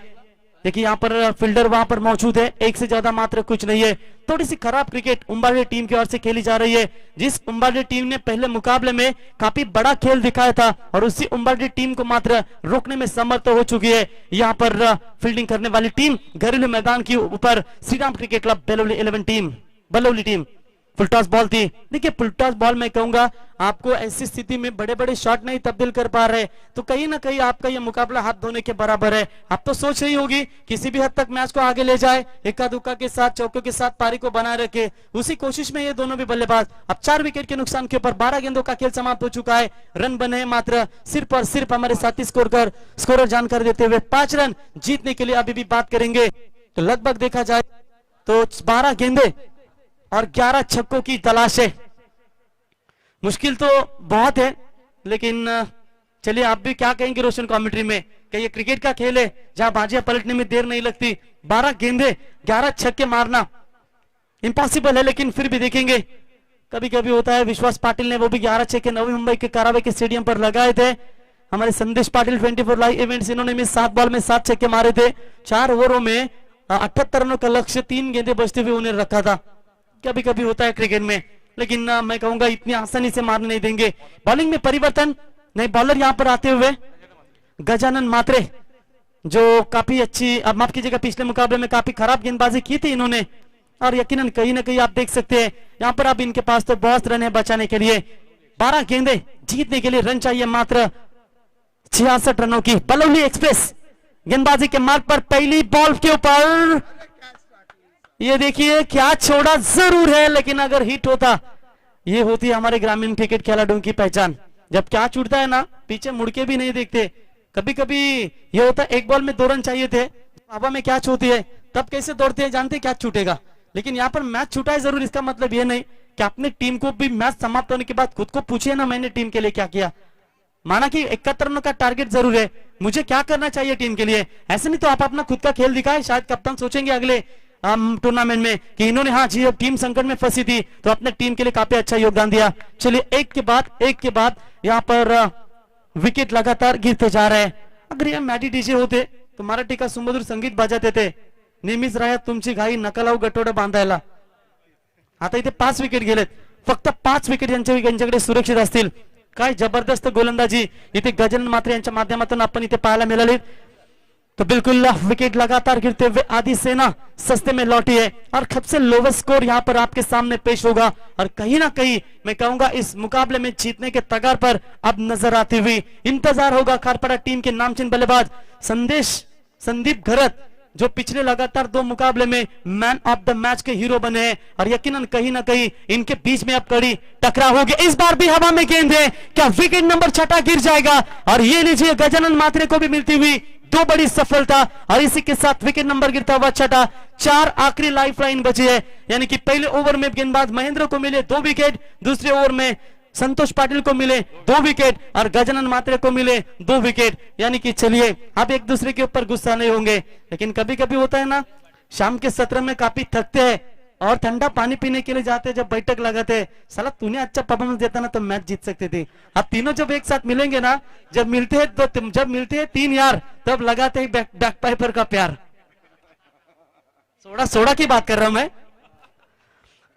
देखिए यहाँ पर फील्डर वहां पर मौजूद है, एक से ज्यादा मात्र कुछ नहीं है। थोड़ी सी खराब क्रिकेट उम्बाड़े टीम की ओर से खेली जा रही है। जिस उम्बाड़े टीम ने पहले मुकाबले में काफी बड़ा खेल दिखाया था और उसी उम्बाड़े टीम को मात्र रोकने में समर्थ हो चुकी है यहाँ पर फील्डिंग करने वाली टीम घरेलू मैदान के ऊपर Shri Ram cricket club Balauli team. Full toss ball थी। देखिए फुल टॉस बॉल में कहूंगा आपको ऐसी स्थिति में बड़े बड़े शॉट नहीं तब्दील कर पा रहे तो कहीं ना कहीं आपका ये मुकाबला हाथ धोने के बराबर है। आप तो सोच रही होगी किसी भी हद तक मैच को आगे ले जाए, इक्का दुक्का के साथ चौकों के साथ पारी को बनाए रखे, उसी कोशिश में ये दोनों भी बल्लेबाज। अब 4 विकेट के नुकसान के ऊपर 12 गेंदों का खेल समाप्त हो चुका है। रन बने मात्र सिर्फ और सिर्फ हमारे साथी स्कोरर जानकारी देते हुए 5 रन जीतने के लिए अभी भी बात करेंगे तो लगभग देखा जाए तो 12 गेंदे और 11 छक्कों की तलाश है। मुश्किल तो बहुत है लेकिन चलिए आप भी क्या कहेंगे रोशन कमेंट्री में कि ये क्रिकेट का खेल है जहां बाजियां पलटने में देर नहीं लगती। 12 गेंदे 11 छक्के मारना इम्पॉसिबल है लेकिन फिर भी देखेंगे कभी कभी होता है। विश्वास पाटिल ने वो भी 11 छक्के नवी मुंबई के कारावे के स्टेडियम पर लगाए थे। हमारे संदेश पाटिल 24 लाइव इवेंट्स इन्होंने भी 7 बॉल में 7 छक्के मारे थे। 4 ओवरों में 78 रनों का लक्ष्य 3 गेंदे बचते हुए उन्हें रखा था। कभी कभी होता है क्रिकेट में लेकिन मैं कहूंगा इतनी आसानी से मारने नहीं देंगे। बॉलिंग में परिवर्तन, नए बॉलर यहां पर आते हुए गजानन मात्रे जो काफी अच्छी, अब माफ कीजिएगा पिछले मुकाबले में काफी खराब गेंदबाजी की थी इन्होंने और यकीनन कहीं ना कहीं आप देख सकते हैं यहां पर अब इनके पास तो बहुत रन है बचाने के लिए। 12 गेंदे जीतने के लिए रन चाहिए मात्र 66 रनों की। बलौली एक्सप्रेस गेंदबाजी के मार्ग पर पहली बॉल के ऊपर ये देखिए क्या छोड़ा जरूर है लेकिन अगर हिट होता, ये होती है हमारे ग्रामीण क्रिकेट खिलाड़ियों की पहचान। जब क्या छूटता है ना पीछे मुड़ के भी नहीं देखते। कभी कभी ये होता है 1 बॉल में 2 रन चाहिए थे, हवा में क्या होती है तब कैसे दौड़ते हैं जानते क्या छूटेगा, लेकिन यहाँ पर मैच छूटा है जरूर। इसका मतलब ये नहीं कि अपने टीम को भी मैच समाप्त होने के बाद खुद को पूछिए ना मैंने टीम के लिए क्या किया। माना कि 71 रनों का टारगेट जरूर है, मुझे क्या करना चाहिए टीम के लिए, ऐसे नहीं तो आप अपना खुद का खेल दिखाए। शायद कप्तान सोचेंगे अगले टूर्नामेंट में कि इन्होंने हाँ जी अब टीम संकट में फंसी थी तो अपने टीम के लिए काफी अच्छा योगदान दिया। चलिए एक के बाद यहाँ पर विकेट लगातार गिरते जा रहे हैं। अगर ये मैडी डीजे होते तो मराठी का सुमधुर संगीत बजाते थे, नेहमीच राहत तुमची घाई नका लावू गटोडं बांधायला। आता इथे 5 विकेट गेलेत, फक्त 5 विकेट यांच्याकडे सुरक्षित असतील। काय जबरदस्त गोलंदाजी इथे गजानन मात्रे यांच्या माध्यमातून आपण इथे पाहायला मिळाली। तो बिल्कुल विकेट लगातार गिरते हुए आदि सेना सस्ते में लौटी है और सबसे लोवेस्ट स्कोर यहां पर आपके सामने पेश होगा और कहीं ना कहीं मैं कहूंगा इस मुकाबले में जीतने के तगार पर अब नजर आती हुई इंतजार होगा खारपाड़ा टीम के नामचीन बल्लेबाज संदीप घरत जो पिछले लगातार 2 मुकाबले में मैन ऑफ द मैच के हीरो बने हैं और यकीनन कहीं ना कहीं इनके बीच में अब कड़ी टकराव होगी। इस बार भी हवा में गेंद है, क्या विकेट नंबर 6 गिर जाएगा और ये लीजिए गजानन मात्रे को भी मिलती हुई 2 बड़ी सफलता और इसी के साथ विकेट नंबर गिरता हुआ 6। 4 आखिरी लाइफ लाइन बची है, यानी कि पहले ओवर में गेंदबाज महेंद्र को मिले 2 विकेट, दूसरे ओवर में संतोष पाटिल को मिले 2 विकेट और गजानन मात्रे को मिले 2 विकेट। यानी कि चलिए आप एक दूसरे के ऊपर गुस्सा नहीं होंगे, लेकिन कभी कभी होता है ना शाम के सत्र में काफी थकते हैं और ठंडा पानी पीने के लिए जाते, जब बैठक लगाते, साला तूने अच्छा परफॉर्मेंस देता ना तो मैच जीत सकते थे। अब तीनों जब एक साथ मिलेंगे ना, जब मिलते हैं 3 यार तब लगाते हैं बैक पाइपर का प्यार। सोडा सोडा की बात कर रहा हूं मैं।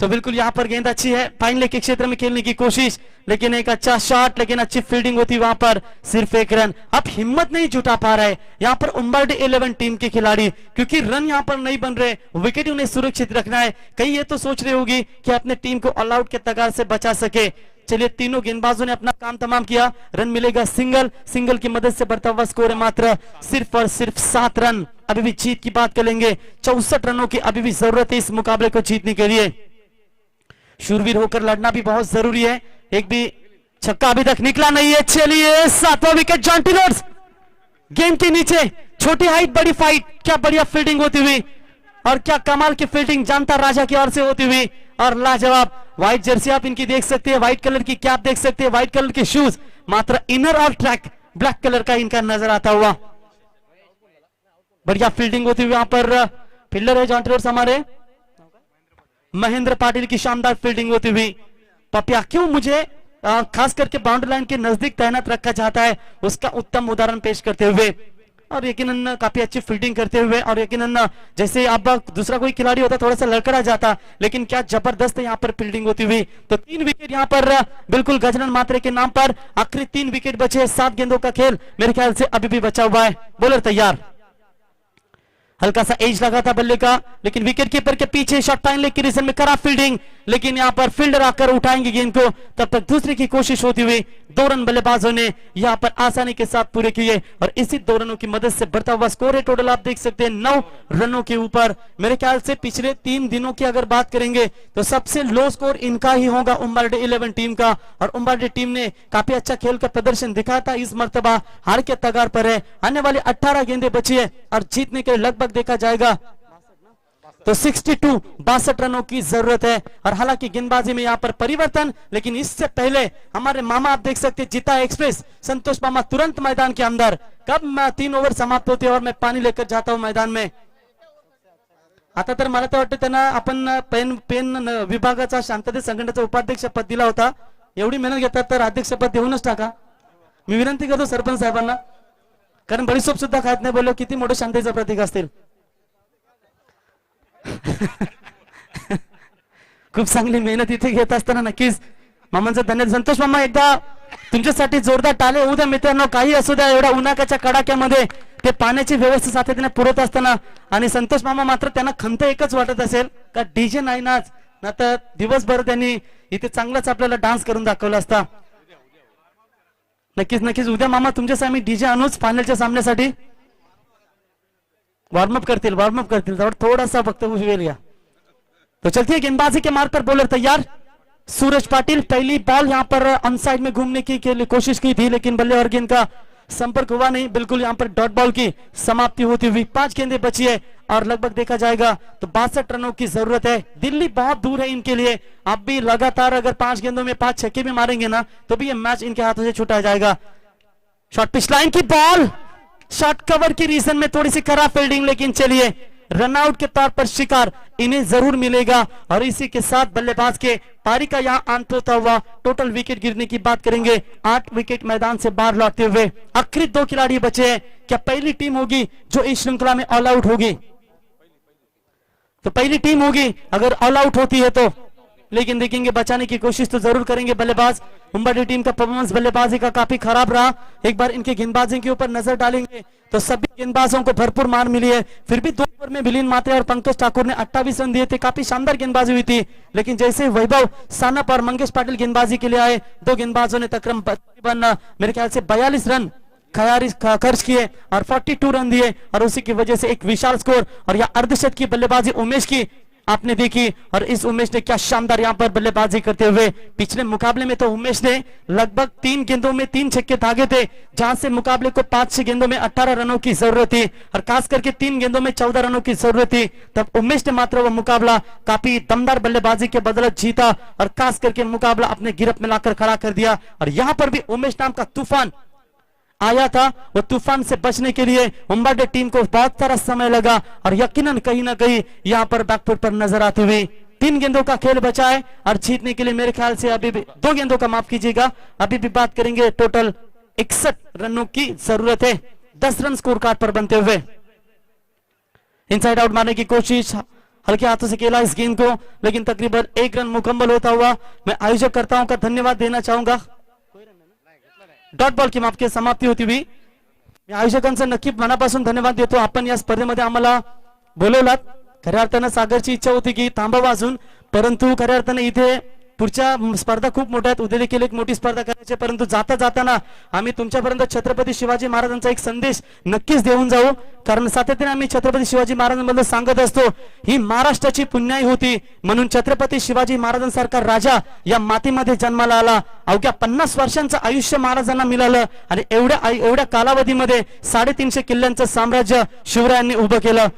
तो बिल्कुल यहाँ पर गेंद अच्छी है, फाइन लेग के क्षेत्र में खेलने की कोशिश, लेकिन एक अच्छा शॉट, लेकिन अच्छी फील्डिंग होती वहां पर, सिर्फ एक रन। अब हिम्मत नहीं जुटा पा रहे यहाँ पर उम्बरडे 11 टीम के खिलाड़ी, क्योंकि रन यहाँ पर नहीं बन रहे, विकेट उन्हें सुरक्षित रखना है। कहीं ये तो सोच रही होगी कि अपने टीम को ऑल आउट के तगार से बचा सके। चलिए, तीनों गेंदबाजों ने अपना काम तमाम किया, रन मिलेगा सिंगल, सिंगल की मदद से बढ़ता हुआ स्कोर है मात्र सिर्फ और सिर्फ 7 रन। अभी भी जीत की बात करेंगे, 64 रनों की अभी भी जरूरत है इस मुकाबले को जीतने के लिए। शूरवीर होकर लड़ना भी बहुत जरूरी है। एक भी छक्का अभी तक निकला नहीं है। चलिए, 7वां विकेट जॉन्टी रोड्स, गेंद के नीचे, छोटी हाइट बड़ी फाइट, क्या बढ़िया फील्डिंग होती हुई और क्या कमाल की फील्डिंग जानता राजा की ओर से होती हुई और लाजवाब। व्हाइट जर्सी आप इनकी देख सकते हैं, व्हाइट कलर की कैप देख सकते हैं, व्हाइट कलर के शूज, मात्र इनर और ट्रैक ब्लैक कलर का इनका नजर आता हुआ। बढ़िया फील्डिंग होती हुई यहाँ पर फील्डर है जॉन्टी रोड्स हमारे महेंद्र पाटिल की शानदार फील्डिंग होती हुई। पपिया क्यों मुझे खास करके बाउंड्री लाइन के नजदीक तैनात रखा जाता है, उसका उत्तम उदाहरण पेश करते हुए और यकीनन काफी अच्छी फील्डिंग करते हुए, और यकीनन जैसे अब दूसरा कोई खिलाड़ी होता थोड़ा सा लड़खड़ा जाता, लेकिन क्या जबरदस्त यहाँ पर फील्डिंग होती हुई। तो 3 विकेट यहाँ पर बिल्कुल गजनन मात्रे के नाम पर, आखिरी 3 विकेट बचे, 7 गेंदों का खेल मेरे ख्याल से अभी भी बचा हुआ है। बॉलर तैयार, हल्का सा एज लगा था बल्ले का, लेकिन विकेट कीपर के पीछे शॉट फाइन लेग की रीजन में करा फील्डिंग, लेकिन यहां पर फील्डर आकर उठाएंगे गेंद को, तब तक दूसरे की कोशिश होती हुई 2 रन बल्लेबाजों ने यहां पर आसानी के साथ पूरे किए और इसी 2 रनों की मदद से बढ़ता हुआ स्कोर है टोटल आप देख सकते हैं 9 रनों के ऊपर। मेरे ख्याल से पिछले 3 दिनों की अगर बात करेंगे तो सबसे लो स्कोर इनका ही होगा उम्बरडे 11 टीम का, और उम्बरडे टीम ने काफी अच्छा खेल का प्रदर्शन दिखाया था, इस मर्तबा हार के तगार पर है। आने वाली 18 गेंदें बची है और जीतने के लगभग देखा जाएगा तो 62 रनों की जरूरत है। और हालांकि गेंदबाजी में यहां पर परिवर्तन, लेकिन इससे पहले हमारे मामा आप देख सकते हैं जीता एक्सप्रेस संतोष मामा तुरंत मैदान के अंदर, कब 3 ओव्हर समाप्त होते और मैं पानी लेकर जाता हूं मैदान में। आता तर मला तर वाटतं त्यांना आपण पेन विभागाचा शांतते संघटनेचा उपाध्यक्ष पद दिला होता, एवढी मेहनत घेतात तर अध्यक्षपद देऊनच टाका। मी विनंती करतो सरपंच साहेबांना, कारण बडीशोप सुद्धा खात नाही, बोललो किती मोठं शांततेचं प्रतीक असतील। खूप चांगली मेहनत इथे घेत असताना नक्कीच मामांचा धन्यवाद। संतोष मामा एकदा तुमच्यासाठी जोरदार टाळे होऊ द्या मित्रांनो, काही असू द्या, एवढा उन्हाच्या कडाक्यामध्ये ते पाण्याची व्यवस्था सातत्याने पुरवत असताना, आणि संतोष मामा मात्र त्यांना खंत एकच वाटत असेल का डीजे नाही नाच ना, तर दिवसभर त्यांनी इथे चांगलाच आपल्याला डान्स करून दाखवला असता। नक्कीच नक्कीच उद्या मामा तुमच्यासाठी आम्ही डीजे आणूच फायनलच्या सामन्यासाठी। वार्म अप करतील थोड़ा सा वक्त वेल गया। तो चलती है गेंदबाजी के मार्ग पर, बॉलर तैयार सूरज पाटिल। पहली बॉल यहां पर ऑन साइड में घूमने की कोशिश की थी, लेकिन बल्ले और गेंद का संपर्क हुआ नहीं, बिल्कुल यहां पर डॉट बॉल की समाप्ति होती हुई। 5 गेंदें बची है और लगभग देखा जाएगा तो 62 रनों की जरूरत है। दिल्ली बहुत दूर है इनके लिए, अब भी लगातार अगर 5 गेंदों में 5 छक्के भी मारेंगे ना तो भी ये मैच इनके हाथों से छूटा जाएगा। शॉर्ट पिच लाइन की बॉल, शॉट कवर की रीजन में थोड़ी सी खराब फील्डिंग, लेकिन चलिए रनआउट के तौर पर शिकार इन्हें जरूर मिलेगा। और इसी के साथ बल्लेबाज के पारी का यहां अंत होता हुआ टोटल विकेट गिरने की बात करेंगे, 8 विकेट मैदान से बाहर लौटते हुए। आखिरी 2 खिलाड़ी बचे हैं, क्या पहली टीम होगी जो इस श्रृंखला में ऑल आउट होगी? तो पहली टीम होगी अगर ऑल आउट होती है तो, लेकिन देखेंगे बचाने की कोशिश तो जरूर करेंगे बल्लेबाज। उम्बरडे टीम का परफॉर्मेंस बल्लेबाजी का काफी खराब रहा, एक बार इनके गेंदबाजी के ऊपर नजर डालेंगे तो सभी गेंदबाजों को भरपूर मार मिली है, फिर भी 2 ओवर में मिलिंद मात्रे और पंकज ठाकुर ने 28 रन दिए थे, काफी शानदार गेंदबाजी हुई थी। लेकिन जैसे वैभव सानप और मंगेश पाटिल गेंदबाजी के लिए आए, 2 गेंदबाजों ने तकरीबन मेरे ख्याल से 42 रन खर्च किए और 42 रन दिए, और उसी की वजह से एक विशाल स्कोर। और यह अर्धशतक की बल्लेबाजी उमेश की आपने देखी, और इस उमेश ने क्या शानदार यहां पर बल्लेबाजी करते हुए। पिछले मुकाबले में तो उमेश ने लगभग 3 गेंदों में 3 छक्के दागे थे, जहां से मुकाबले को 5-6 गेंदों में 18 रनों की जरूरत थी, और खास करके 3 गेंदों में 14 रनों की जरूरत थी। तब उमेश ने मात्र वह मुकाबला काफी दमदार बल्लेबाजी के बदौलत जीता, और खास करके मुकाबला अपने गिरफ्त में लाकर खड़ा कर दिया। और यहां पर भी उमेश नाम का तूफान आया था, वो तूफान से बचने के लिए उम्बरडे टीम को बहुत सारा समय लगा, और यकीनन कहीं ना कहीं यहां पर बैकफुट पर नजर आती हुई। 3 गेंदों का खेल बचा है और जीतने के लिए मेरे ख्याल से अभी भी 2 गेंदों का माफ कीजिएगा, अभी भी बात करेंगे टोटल 61 रनों की जरूरत है, 10 रन स्कोर कार्ड पर बनते हुए। इनसाइड आउट मारने की कोशिश हल्के हाथों से खेला इस गेंद को, लेकिन तकरीबन 1 रन मुकम्मल होता हुआ मैं आयोजक करताओं का धन्यवाद देना चाहूंगा. डॉट बॉल की माफ की समाप्ती होती हुई मी आयोजकांचा नक्की मनापासून धन्यवाद देतो. आपण या स्पर्धेमध्ये आम्हाला बोलवलात. खऱ्या अर्थानं सागरची इच्छा होती की थांबावं अजून, परंतु खऱ्या अर्थानं इथे पुढच्या स्पर्धा खूप मोठ्या आहेत. उद्या देखील एक मोठी स्पर्धा करायची, परंतु जाता जाताना आम्ही तुमच्यापर्यंत छत्रपती शिवाजी महाराजांचा एक संदेश नक्कीच देऊन जाऊ. कारण सातत्याने आम्ही छत्रपती शिवाजी महाराजांबद्दल सांगत असतो, ही महाराष्ट्राची पुण्याई होती म्हणून छत्रपती शिवाजी महाराजांसारखा राजा या मातीमध्ये जन्माला आला. अवघ्या 50 वर्षांचं आयुष्य महाराजांना मिळालं आणि एवढ्या कालावधीमध्ये 350 किल्ल्यांचं साम्राज्य शिवरायांनी उभं केलं.